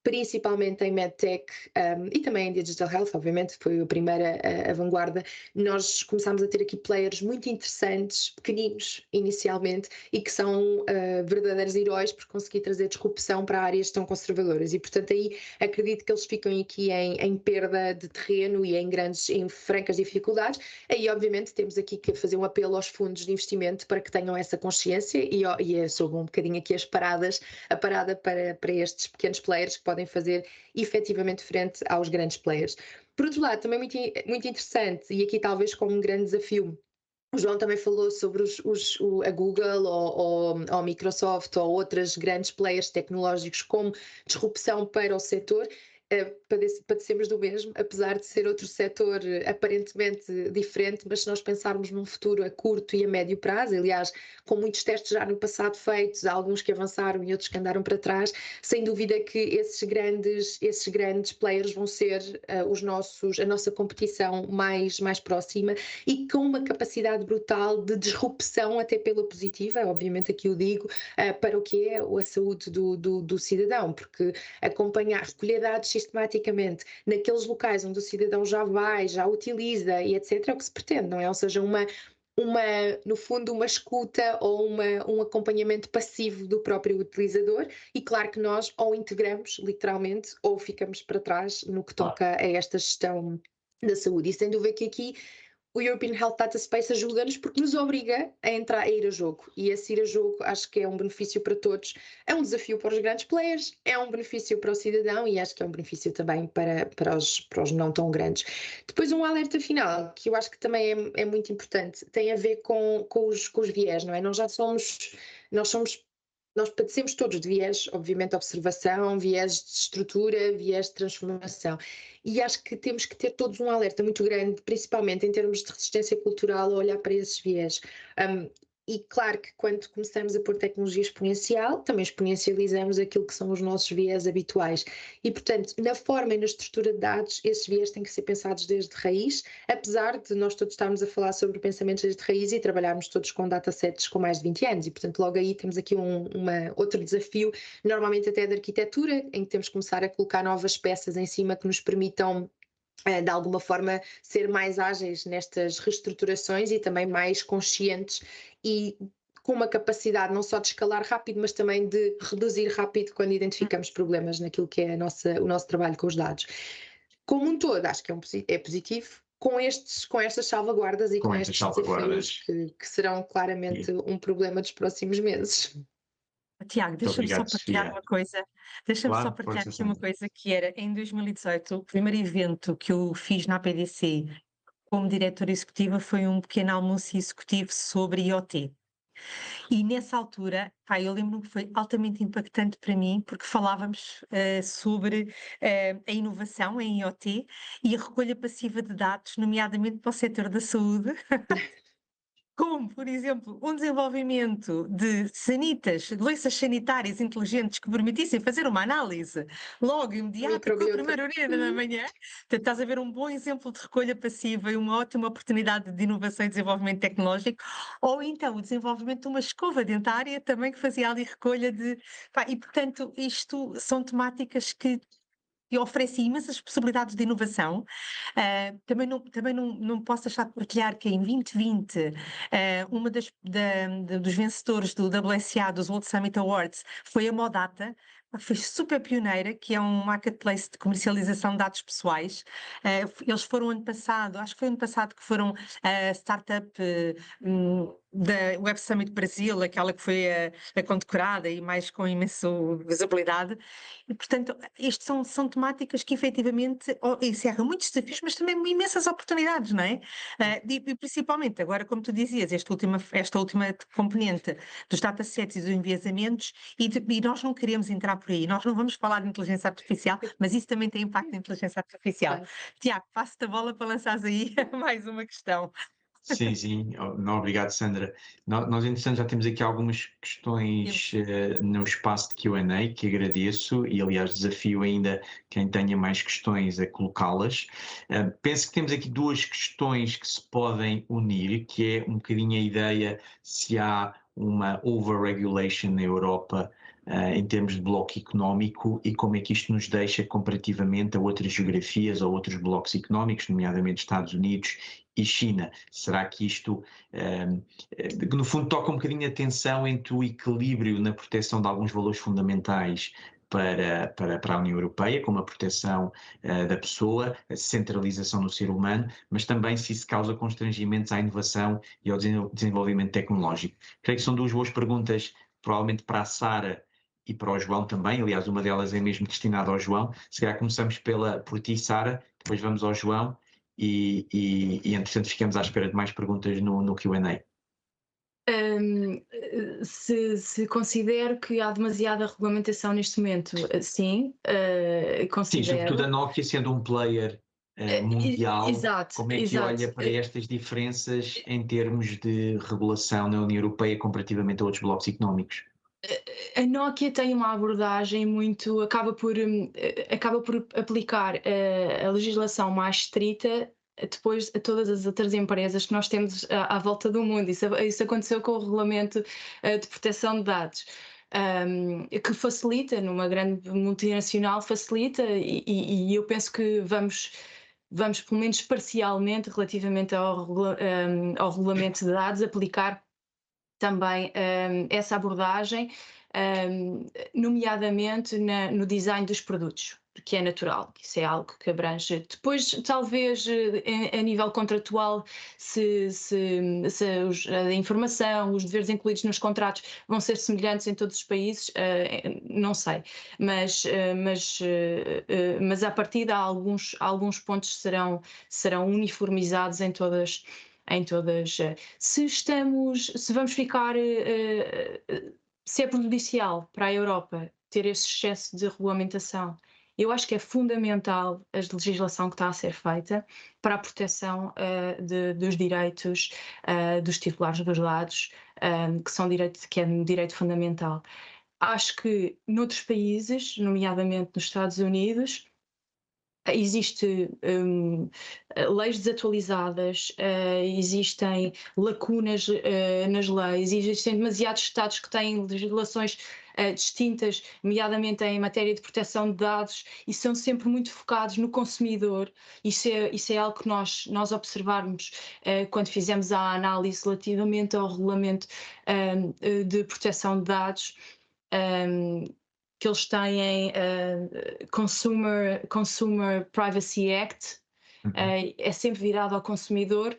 principalmente em MedTech e também em Digital Health, obviamente, foi a primeira a vanguarda. Nós começámos a ter aqui players muito interessantes, pequeninos inicialmente, e que são verdadeiros heróis por conseguir trazer disrupção para áreas tão conservadoras. E, portanto, aí acredito que eles ficam aqui em perda de terreno e em francas dificuldades. Aí, obviamente, temos aqui que fazer um apelo aos fundos de investimento para que tenham essa consciência e soube um bocadinho aqui a parada para estes pequenos players que podem fazer efetivamente frente aos grandes players. Por outro lado, também muito, muito interessante, e aqui talvez como um grande desafio, o João também falou sobre a Google ou a Microsoft ou outras grandes players tecnológicos como disrupção para o setor. Padecemos do mesmo, apesar de ser outro setor aparentemente diferente, mas se nós pensarmos num futuro a curto e a médio prazo, aliás, com muitos testes já no passado feitos, há alguns que avançaram e outros que andaram para trás, sem dúvida que esses grandes players vão ser a nossa competição mais próxima e com uma capacidade brutal de disrupção até pela positiva, obviamente aqui o digo, para o que é a saúde do cidadão, porque recolher dados sistematicamente naqueles locais onde o cidadão já vai, já utiliza e etc, é o que se pretende, não é? Ou seja, no fundo, uma escuta ou um acompanhamento passivo do próprio utilizador, e claro que nós ou integramos literalmente ou ficamos para trás no que toca a esta gestão da saúde. E sem dúvida que aqui o European Health Data Space ajuda-nos porque nos obriga a ir a jogo, e esse ir a jogo acho que é um benefício para todos, é um desafio para os grandes players, é um benefício para o cidadão e acho que é um benefício também para os não tão grandes. Depois um alerta final, que eu acho que também é muito importante, tem a ver com os viés, não é? Nós padecemos todos de viés, obviamente, de observação, viés de estrutura, viés de transformação. E acho que temos que ter todos um alerta muito grande, principalmente em termos de resistência cultural, a olhar para esses viés. E claro que quando começamos a pôr tecnologia exponencial, também exponencializamos aquilo que são os nossos viés habituais. E, portanto, na forma e na estrutura de dados, esses viés têm que ser pensados desde raiz, apesar de nós todos estarmos a falar sobre pensamentos desde raiz e trabalharmos todos com datasets com mais de 20 anos. E, portanto, logo aí temos aqui outro desafio, normalmente até de arquitetura, em que temos que começar a colocar novas peças em cima que nos permitam de alguma forma ser mais ágeis nestas reestruturações e também mais conscientes e com uma capacidade não só de escalar rápido, mas também de reduzir rápido quando identificamos problemas naquilo que é o nosso trabalho com os dados. Como um todo, acho que é positivo, com estas salvaguardas e com estes desafios que serão claramente um problema dos próximos meses. Tiago, deixa-me só partilhar uma coisa. Deixa-me só partilhar aqui uma coisa que era, em 2018, o primeiro evento que eu fiz na APDC como diretora executiva foi um pequeno almoço executivo sobre IoT. E nessa altura, eu lembro-me que foi altamente impactante para mim, porque falávamos sobre a inovação em IoT e a recolha passiva de dados, nomeadamente para o setor da saúde. Como, por exemplo, um desenvolvimento de doenças sanitárias inteligentes que permitissem fazer uma análise logo imediata com a primeira urina na manhã. Portanto, estás a ver um bom exemplo de recolha passiva e uma ótima oportunidade de inovação e desenvolvimento tecnológico, ou então o desenvolvimento de uma escova dentária também que fazia ali recolha de... E, portanto, isto são temáticas que oferece imensas possibilidades de inovação. Também não posso deixar de partilhar que em 2020 uma dos vencedores do WSA, dos World Summit Awards, foi a Modata. Foi super pioneira, que é um marketplace de comercialização de dados pessoais. Eles foram ano passado, acho que foi ano passado que foram a startup da Web Summit Brasil, aquela que foi a condecorada e mais com imensa visibilidade. E, portanto, isto são temáticas que efetivamente encerram muitos desafios, mas também imensas oportunidades, não é? E principalmente, agora, como tu dizias, esta última componente dos datasets e dos enviesamentos, e nós não queremos entrar por aí, nós não vamos falar de inteligência artificial, mas isso também tem impacto na inteligência artificial. Tiago, passo-te a bola para lançares aí mais uma questão. Sim, não, obrigado, Sandra. Nós, entretanto, já temos aqui algumas questões no espaço de Q&A, que agradeço, e aliás desafio ainda quem tenha mais questões a colocá-las. Penso que temos aqui duas questões que se podem unir, que é um bocadinho a ideia se há uma overregulation na Europa em termos de bloco económico e como é que isto nos deixa comparativamente a outras geografias ou outros blocos económicos, nomeadamente Estados Unidos e China. Será que isto, no fundo, toca um bocadinho a tensão entre o equilíbrio na proteção de alguns valores fundamentais para a União Europeia, como a proteção da pessoa, a centralização do ser humano, mas também se isso causa constrangimentos à inovação e ao desenvolvimento tecnológico? Creio que são duas boas perguntas, provavelmente para a Sara e para o João também. Aliás, uma delas é mesmo destinada ao João. Se calhar começamos por ti, Sara, depois vamos ao João e entretanto ficamos à espera de mais perguntas no Q&A. Se considero que há demasiada regulamentação neste momento, sim, Sim, considero. sobretudo a Nokia sendo um player mundial, Exato, como é que exato. olha para estas diferenças em termos de regulação na União Europeia comparativamente a outros blocos económicos? A Nokia tem uma abordagem muito, acaba por aplicar a legislação mais estrita depois a todas as outras empresas que nós temos à volta do mundo. Isso aconteceu com o regulamento de proteção de dados. Que facilita, numa grande multinacional facilita, e eu penso que vamos pelo menos parcialmente, relativamente ao regulamento de dados, aplicar também essa abordagem, nomeadamente no design dos produtos, que é natural, que isso é algo que abrange. Depois, talvez, a nível contratual, se a informação, os deveres incluídos nos contratos vão ser semelhantes em todos os países, não sei. Mas à partida, alguns pontos serão uniformizados em todas. Se vamos ficar, se é prejudicial para a Europa ter esse excesso de regulamentação, eu acho que é fundamental a legislação que está a ser feita para a proteção dos direitos dos titulares dos dados, que é um direito fundamental. Acho que noutros países, nomeadamente nos Estados Unidos, existem leis desatualizadas, existem lacunas nas leis, existem demasiados Estados que têm legislações distintas, nomeadamente em matéria de proteção de dados, e são sempre muito focados no consumidor. Isso é algo que nós observarmos quando fizemos a análise relativamente ao regulamento de proteção de dados. Que eles têm Consumer Privacy Act, é sempre virado ao consumidor,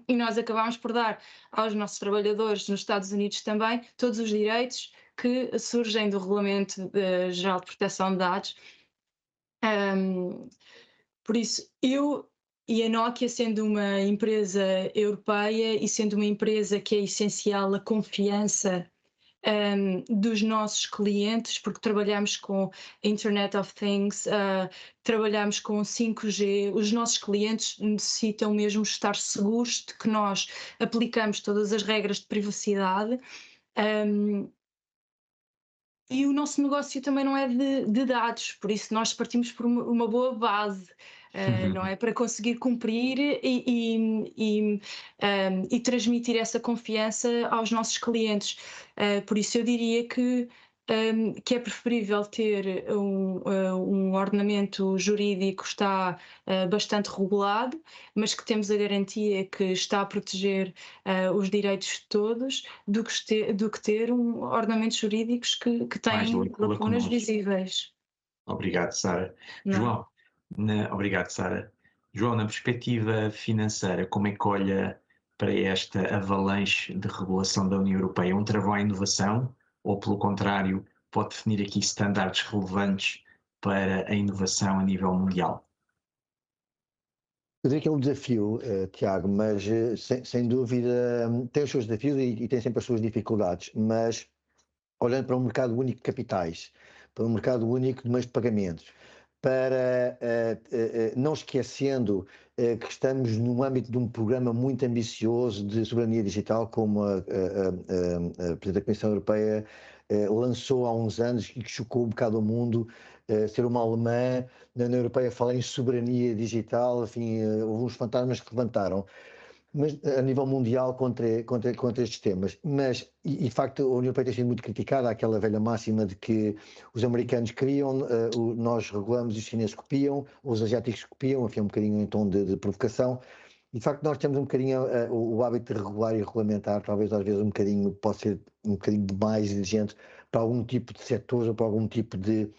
e nós acabamos por dar aos nossos trabalhadores nos Estados Unidos também todos os direitos que surgem do Regulamento Geral de Proteção de Dados. Por isso, e a Nokia, sendo uma empresa europeia e sendo uma empresa que é essencial a confiança dos nossos clientes, porque trabalhamos com Internet of Things, trabalhamos com 5G, os nossos clientes necessitam mesmo estar seguros de que nós aplicamos todas as regras de privacidade. E o nosso negócio também não é de dados, por isso nós partimos por uma boa base, não é? Para conseguir cumprir e transmitir essa confiança aos nossos clientes. Por isso eu diria que é preferível ter um ordenamento jurídico que está bastante regulado, mas que temos a garantia que está a proteger os direitos de todos, do que ter ordenamentos jurídicos que têm lacunas visíveis. Obrigado, Sara. João, obrigado, Sara. João, na perspectiva financeira, como é que olha para esta avalanche de regulação da União Europeia? Um travão à inovação ou, pelo contrário, pode definir aqui estándares relevantes para a inovação a nível mundial? Eu diria que é um desafio, Tiago, mas sem dúvida tem os seus desafios e tem sempre as suas dificuldades, mas olhando para um mercado único de capitais, para um mercado único de meios de pagamentos, para não esquecendo que estamos no âmbito de um programa muito ambicioso de soberania digital, como a Presidente da Comissão Europeia lançou há uns anos e que chocou um bocado o mundo, ser uma alemã na União Europeia falar em soberania digital, enfim, houve uns fantasmas que levantaram. mas a nível mundial contra estes temas. Mas, e de facto, a União Europeia tem sido muito criticada, aquela velha máxima de que os americanos criam, nós regulamos e os chineses copiam, os asiáticos copiam, enfim, um bocadinho em tom de provocação. E de facto nós temos um bocadinho o hábito de regular e regulamentar, talvez às vezes pode ser um bocadinho demais exigente para algum tipo de setores ou para algum tipo de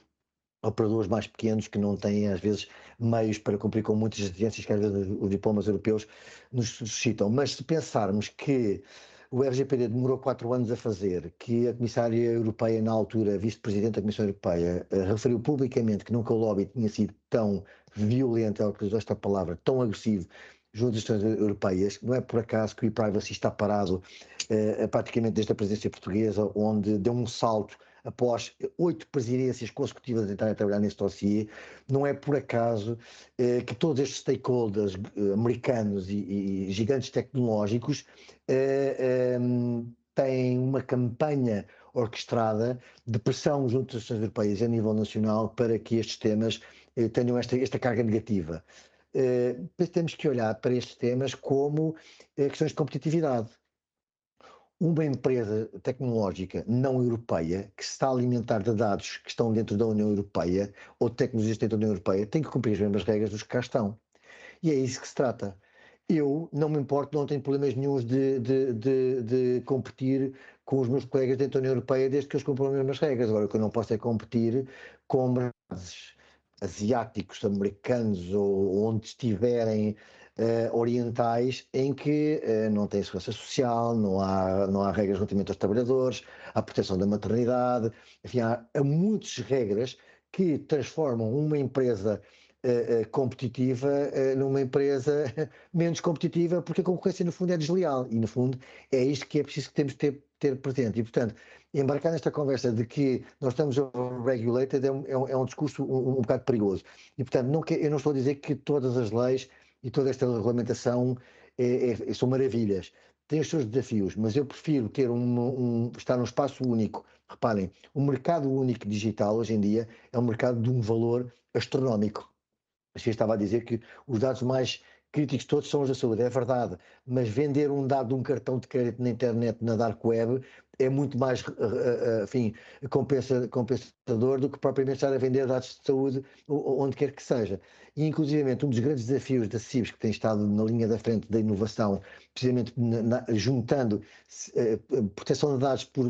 operadores mais pequenos que não têm, às vezes, meios para cumprir com muitas exigências que, às vezes, os diplomas europeus nos suscitam. Mas se pensarmos que o RGPD demorou 4 anos a fazer, que a Comissária Europeia, na altura, Vice-Presidente da Comissão Europeia, referiu publicamente que nunca o lobby tinha sido tão violento, ela utilizou esta palavra, tão agressivo, junto às instituições europeias, não é por acaso que o e-privacy está parado praticamente desde a presidência portuguesa, onde deu um salto após 8 presidências consecutivas de entrar a trabalhar neste dossiê. Não é por acaso que todos estes stakeholders americanos e gigantes tecnológicos têm uma campanha orquestrada de pressão junto às instituições europeias a nível nacional para que estes temas tenham esta carga negativa. Temos que olhar para estes temas como questões de competitividade. Uma empresa tecnológica não europeia que se está a alimentar de dados que estão dentro da União Europeia ou de tecnologias dentro da União Europeia tem que cumprir as mesmas regras dos que cá estão. E é isso que se trata. Eu não me importo, não tenho problemas nenhums de competir com os meus colegas dentro da União Europeia desde que eles cumpram as mesmas regras. Agora, o que eu não posso é competir com mercados asiáticos, americanos ou onde estiverem orientais em que não tem segurança social, não há regras relativamente aos trabalhadores, à proteção da maternidade, enfim, há muitas regras que transformam uma empresa competitiva numa empresa menos competitiva, porque a concorrência no fundo é desleal e no fundo é isto que é preciso que temos de ter presente e portanto embarcar nesta conversa de que nós estamos overregulated é um discurso um bocado perigoso e portanto eu não estou a dizer que todas as leis e toda esta regulamentação são maravilhas, tem os seus desafios, mas eu prefiro ter estar num espaço único. Reparem, o mercado único digital hoje em dia é um mercado de um valor astronómico. Você estava a dizer que os dados mais críticos todos são os da saúde, é verdade, mas vender um dado de um cartão de crédito na internet, na dark web, é muito mais enfim, compensador do que propriamente estar a vender dados de saúde onde quer que seja. E, inclusivamente, um dos grandes desafios da CIBS, que tem estado na linha da frente da inovação, precisamente juntando proteção de dados por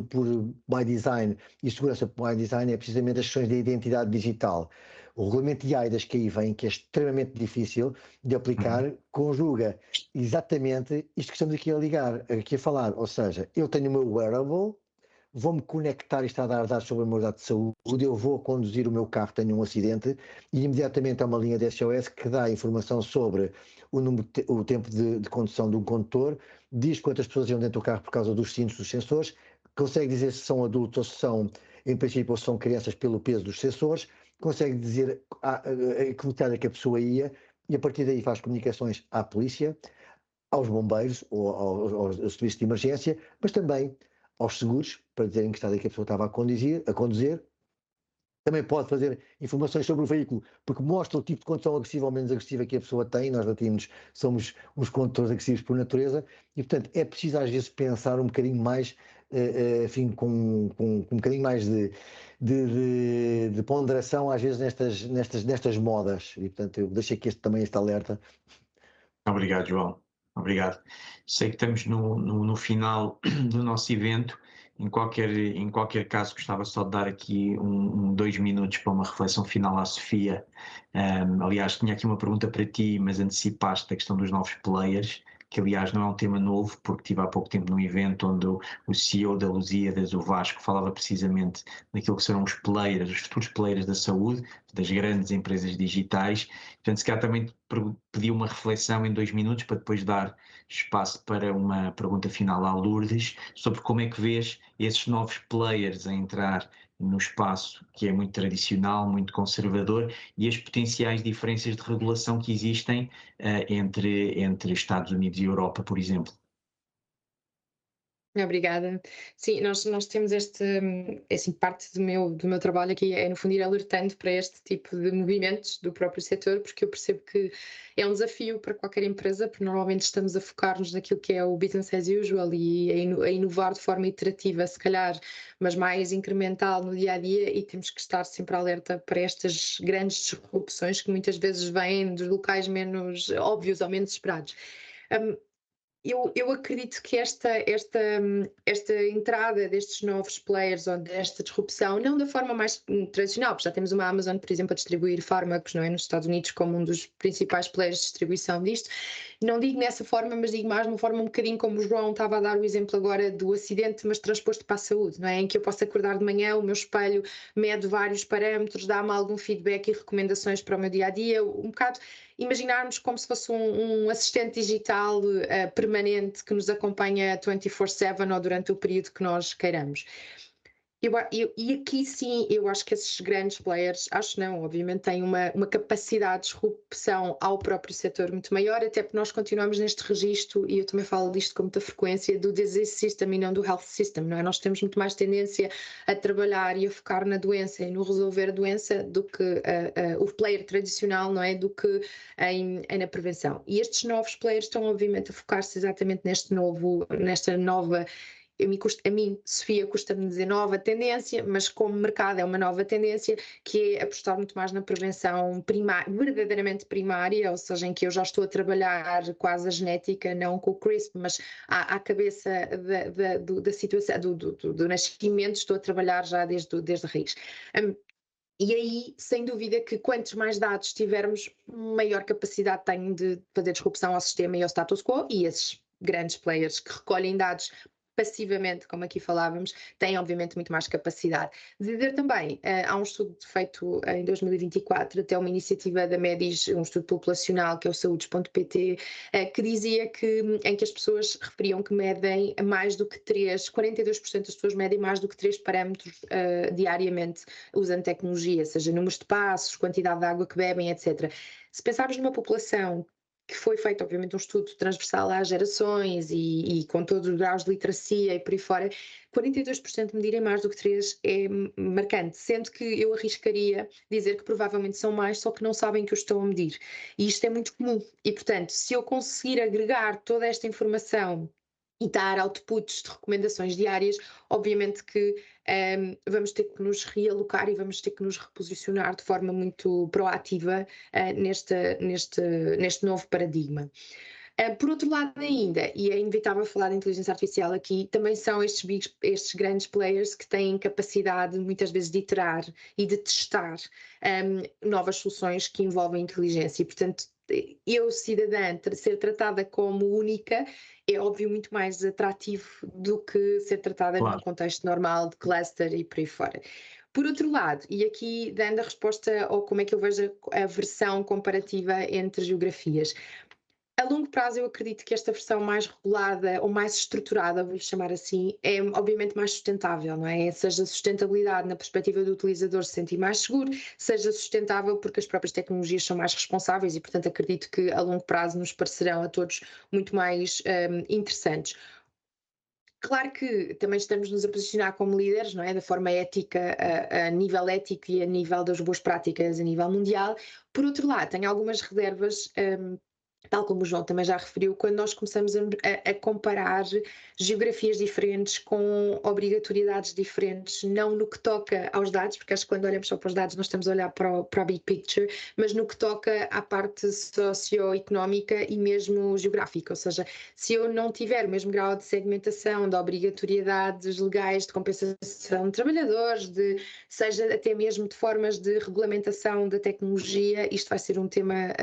by design e segurança por by design, é precisamente as questões da identidade digital. O regulamento de AIDAS que aí vem, que é extremamente difícil de aplicar, conjuga exatamente isto que estamos aqui a falar, ou seja, eu tenho o meu wearable, vou-me conectar e está a dar dados sobre o meu dado de saúde, eu vou conduzir o meu carro, tenho um acidente, e imediatamente há uma linha de SOS que dá informação sobre o tempo de condução de um condutor, diz quantas pessoas iam dentro do carro por causa dos cintos, dos sensores, consegue dizer se são adultos ou se são, em princípio, ou se são crianças pelo peso dos sensores, consegue dizer a que velocidade é que a pessoa ia e a partir daí faz comunicações à polícia, aos bombeiros ou aos serviços de emergência, mas também aos seguros, para dizerem que estado é que a pessoa estava a conduzir. Também pode fazer informações sobre o veículo, porque mostra o tipo de condução agressiva ou menos agressiva que a pessoa tem. Nós latinos somos uns condutores agressivos por natureza e, portanto, é preciso às vezes pensar um bocadinho mais, enfim, com um bocadinho mais de ponderação às vezes nestas modas. E, portanto, eu deixo aqui também este alerta. Obrigado, João. Obrigado. Sei que estamos no final do nosso evento. Em qualquer caso, gostava só de dar aqui 2 minutos para uma reflexão final à Sofia. Aliás, tinha aqui uma pergunta para ti, mas antecipaste a questão dos novos players, que aliás não é um tema novo, porque estive há pouco tempo num evento onde o CEO da Lusíadas, o Vasco, falava precisamente daquilo que serão os players, os futuros players da saúde, das grandes empresas digitais. Portanto, se calhar também pedi uma reflexão em 2 minutos para depois dar espaço para uma pergunta final à Lourdes sobre como é que vês esses novos players a entrar no espaço que é muito tradicional, muito conservador e as potenciais diferenças de regulação que existem entre Estados Unidos e Europa, por exemplo. Obrigada. Sim, nós temos assim, parte do meu trabalho aqui é, no fundo, ir alertando para este tipo de movimentos do próprio setor, porque eu percebo que é um desafio para qualquer empresa, porque normalmente estamos a focar-nos naquilo que é o business as usual e a inovar de forma iterativa, se calhar, mas mais incremental no dia a dia, e temos que estar sempre alerta para estas grandes disrupções que muitas vezes vêm dos locais menos óbvios ou menos esperados. Um, eu acredito que esta entrada destes novos players ou desta disrupção, não da forma mais tradicional, porque já temos uma Amazon, por exemplo, a distribuir fármacos, não é, nos Estados Unidos, como um dos principais players de distribuição disto. Não digo nessa forma, mas digo mais de uma forma um bocadinho como o João estava a dar o exemplo agora do acidente, mas transposto para a saúde, não é? Em que eu posso acordar de manhã, o meu espelho mede vários parâmetros, dá-me algum feedback e recomendações para o meu dia a dia, um bocado imaginarmos como se fosse um assistente digital permanente que nos acompanha 24/7 ou durante o período que nós queiramos. E aqui sim, eu acho que esses grandes players, acho não, obviamente, têm uma capacidade de disrupção ao próprio setor muito maior, até porque nós continuamos neste registro, e eu também falo disto com muita frequência, do disease system e não do health system, não é? Nós temos muito mais tendência a trabalhar e a focar na doença e no resolver a doença do que o player tradicional, não é? Do que na prevenção. E estes novos players estão, obviamente, a focar-se exatamente nesta nova. A mim, Sofia, custa-me dizer nova tendência, mas como mercado é uma nova tendência, que é apostar muito mais na prevenção verdadeiramente primária, ou seja, em que eu já estou a trabalhar quase a genética, não com o CRISP, mas à cabeça da situação, do nascimento, estou a trabalhar já desde a raiz. E aí, sem dúvida que quantos mais dados tivermos, maior capacidade tenho de fazer disrupção ao sistema e ao status quo, e esses grandes players que recolhem dados passivamente, como aqui falávamos, têm obviamente muito mais capacidade. Dizer também, há um estudo feito em 2024, até uma iniciativa da MEDIS, um estudo populacional, que é o saúdes.pt, que dizia em que as pessoas referiam que medem mais do que 42% das pessoas medem mais do que 3 parâmetros diariamente usando tecnologia, seja números de passos, quantidade de água que bebem, etc. Se pensarmos numa população que foi feito, obviamente, um estudo transversal às gerações e com todos os graus de literacia e por aí fora, 42% medirem mais do que 3 é marcante, sendo que eu arriscaria dizer que provavelmente são mais, só que não sabem que eu estou a medir. E isto é muito comum. E, portanto, se eu conseguir agregar toda esta informação e dar outputs de recomendações diárias, obviamente que vamos ter que nos realocar e vamos ter que nos reposicionar de forma muito proativa neste novo paradigma. Por outro lado ainda, e é inevitável falar de inteligência artificial aqui, também são estes grandes players que têm capacidade muitas vezes de iterar e de testar novas soluções que envolvem inteligência e, portanto, eu, cidadã, ser tratada como única é óbvio muito mais atrativo do que ser tratada num contexto normal de cluster e por aí fora. Por outro lado, e aqui dando a resposta ao como é que eu vejo a versão comparativa entre geografias, a longo prazo eu acredito que esta versão mais regulada ou mais estruturada, vou chamar assim, é obviamente mais sustentável, não é? Seja sustentabilidade na perspectiva do utilizador se sentir mais seguro, seja sustentável porque as próprias tecnologias são mais responsáveis e, portanto, acredito que a longo prazo nos parecerão a todos muito mais interessantes. Claro que também estamos-nos a posicionar como líderes, não é? Da forma ética, a nível ético e a nível das boas práticas a nível mundial. Por outro lado, tenho algumas reservas tal como o João também já referiu, quando nós começamos a comparar geografias diferentes com obrigatoriedades diferentes, não no que toca aos dados, porque acho que quando olhamos só para os dados nós estamos a olhar para o big picture, mas no que toca à parte socioeconómica e mesmo geográfica, ou seja, se eu não tiver o mesmo grau de segmentação, de obrigatoriedades legais, de compensação de trabalhadores, seja até mesmo de formas de regulamentação da tecnologia, isto vai ser um tema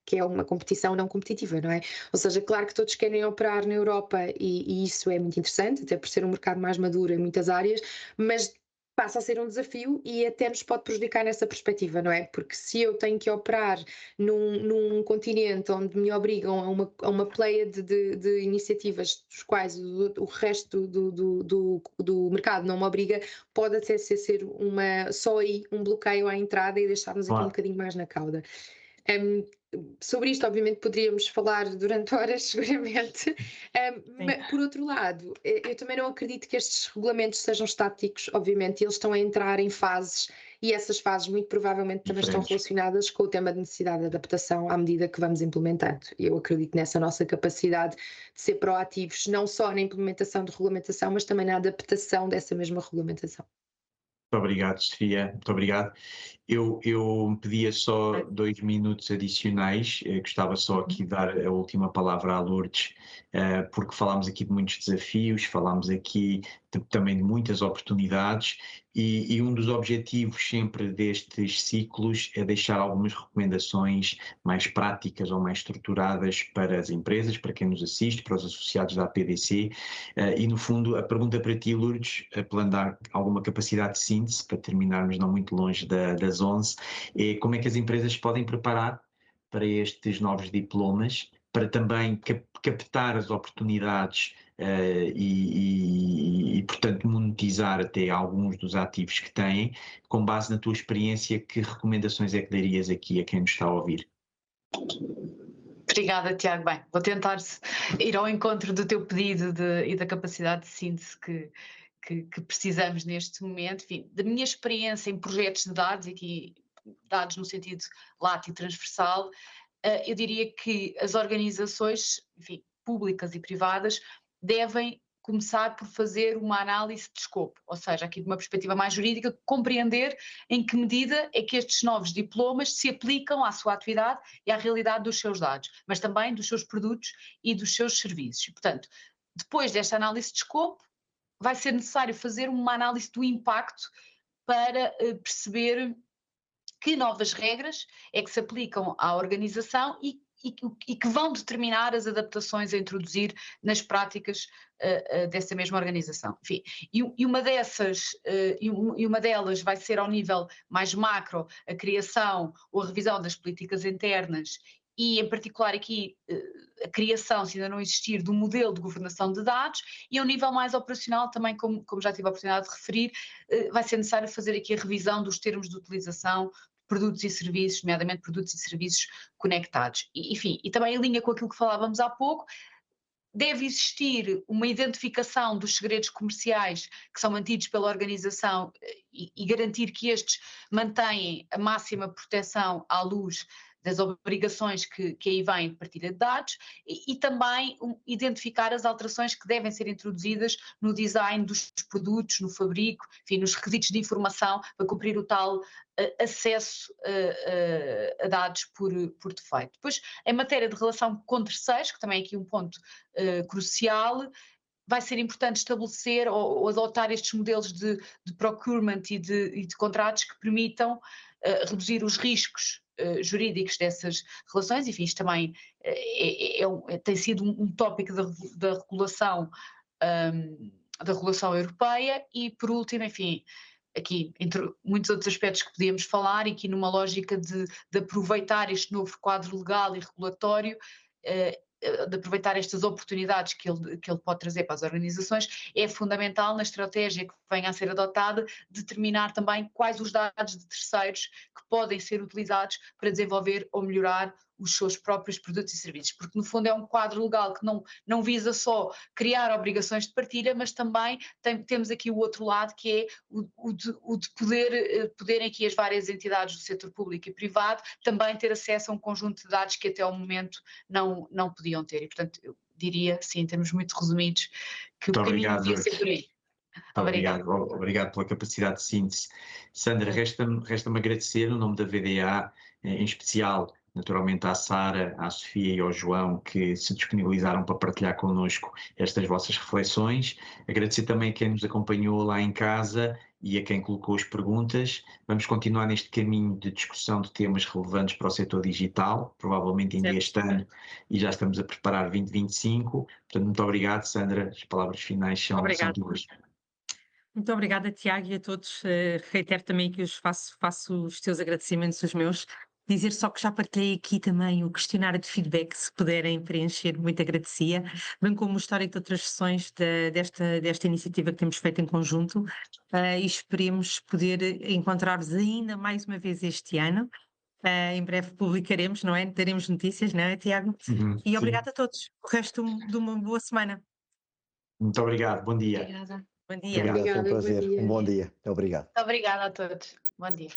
que é uma competição não competitiva, não é? Ou seja, claro que todos querem operar na Europa e isso é muito interessante, até por ser um mercado mais maduro em muitas áreas, mas passa a ser um desafio e até nos pode prejudicar nessa perspectiva, não é? Porque se eu tenho que operar num continente onde me obrigam a uma pleia de iniciativas dos quais o resto do mercado não me obriga, pode até ser só aí um bloqueio à entrada e deixar-nos aqui um bocadinho mais na cauda. Sobre isto, obviamente, poderíamos falar durante horas, seguramente. Por outro lado, eu também não acredito que estes regulamentos sejam estáticos, obviamente, eles estão a entrar em fases e essas fases, muito provavelmente, também estão Diferentes. relacionadas com o tema de necessidade de adaptação à medida que vamos implementando. Eu acredito nessa nossa capacidade de ser proativos, não só na implementação de regulamentação, mas também na adaptação dessa mesma regulamentação. Muito obrigado, Sofia, muito obrigado. Eu pedia só 2 minutos adicionais, gostava só aqui de dar a última palavra à Lourdes, porque falámos aqui de muitos desafios, falámos aqui também de muitas oportunidades e um dos objetivos sempre destes ciclos é deixar algumas recomendações mais práticas ou mais estruturadas para as empresas, para quem nos assiste, para os associados da APDC e no fundo a pergunta para ti, Lourdes, apelando a alguma capacidade de síntese, para terminarmos não muito longe das 11, é como é que as empresas podem preparar para estes novos diplomas, para também captar as oportunidades e, portanto, monetizar até alguns dos ativos que têm. Com base na tua experiência, que recomendações é que darias aqui a quem nos está a ouvir? Obrigada, Tiago. Bem, vou tentar ir ao encontro do teu pedido e da capacidade de síntese que precisamos neste momento. Enfim, da minha experiência em projetos de dados, e aqui dados no sentido lato e transversal, eu diria que as organizações, enfim, públicas e privadas, devem começar por fazer uma análise de escopo, ou seja, aqui de uma perspectiva mais jurídica, compreender em que medida é que estes novos diplomas se aplicam à sua atividade e à realidade dos seus dados, mas também dos seus produtos e dos seus serviços. E, portanto, depois desta análise de escopo, vai ser necessário fazer uma análise do impacto para perceber que novas regras é que se aplicam à organização e que vão determinar as adaptações a introduzir nas práticas dessa mesma organização. Enfim, e uma delas vai ser ao nível mais macro, a criação ou a revisão das políticas internas e, em particular, aqui a criação, se ainda não existir, do modelo de governação de dados, e ao nível mais operacional também, como já tive a oportunidade de referir, vai ser necessário fazer aqui a revisão dos termos de utilização produtos e serviços, nomeadamente produtos e serviços conectados. Enfim, e também em linha com aquilo que falávamos há pouco, deve existir uma identificação dos segredos comerciais que são mantidos pela organização e garantir que estes mantêm a máxima proteção à luz das obrigações que aí vêm de partilha de dados e também identificar as alterações que devem ser introduzidas no design dos produtos, no fabrico, enfim, nos requisitos de informação para cumprir o tal acesso a dados por defeito. Depois, em matéria de relação com terceiros, que também é aqui um ponto crucial, vai ser importante estabelecer ou adotar estes modelos de procurement e de contratos que permitam reduzir os riscos jurídicos dessas relações. Enfim, isto também tem sido um tópico da regulação europeia. E, por último, enfim, aqui, entre muitos outros aspectos que podíamos falar, e aqui numa lógica de aproveitar este novo quadro legal e regulatório, de aproveitar estas oportunidades que ele pode trazer para as organizações, é fundamental na estratégia que venha a ser adotada determinar também quais os dados de terceiros que podem ser utilizados para desenvolver ou melhorar os seus próprios produtos e serviços, porque no fundo é um quadro legal que não visa só criar obrigações de partilha, mas também temos aqui o outro lado, que é o de poderem aqui as várias entidades do setor público e privado também ter acesso a um conjunto de dados que até ao momento não podiam ter. E, portanto, eu diria, sim, em termos muito resumidos, que Muito o caminho obrigado, devia ser por aí. Obrigado pela capacidade de síntese. Sandra, resta-me agradecer, no nome da VDA, em especial, naturalmente, à Sara, à Sofia e ao João, que se disponibilizaram para partilhar connosco estas vossas reflexões. Agradecer também a quem nos acompanhou lá em casa e a quem colocou as perguntas. Vamos continuar neste caminho de discussão de temas relevantes para o setor digital, provavelmente ainda este ano, e já estamos a preparar 2025. Portanto, muito obrigado, Sandra. As palavras finais são tuas. Muito obrigada, Tiago, e a todos. Reitero também que faço os teus agradecimentos, os meus. Dizer só que já partilhei aqui também o questionário de feedback, se puderem preencher, muito agradecia, bem como o histórico de outras sessões desta iniciativa que temos feito em conjunto, e esperemos poder encontrar-vos ainda mais uma vez este ano. Em breve publicaremos, não é? Teremos notícias, não é, Tiago? E Sim. obrigada a todos. O resto de uma boa semana. Muito obrigado, bom dia. Obrigada. Bom dia. Obrigado. Obrigado, foi um Obrigada, bom prazer. dia. Um bom dia. Obrigado. Obrigada a todos. Bom dia.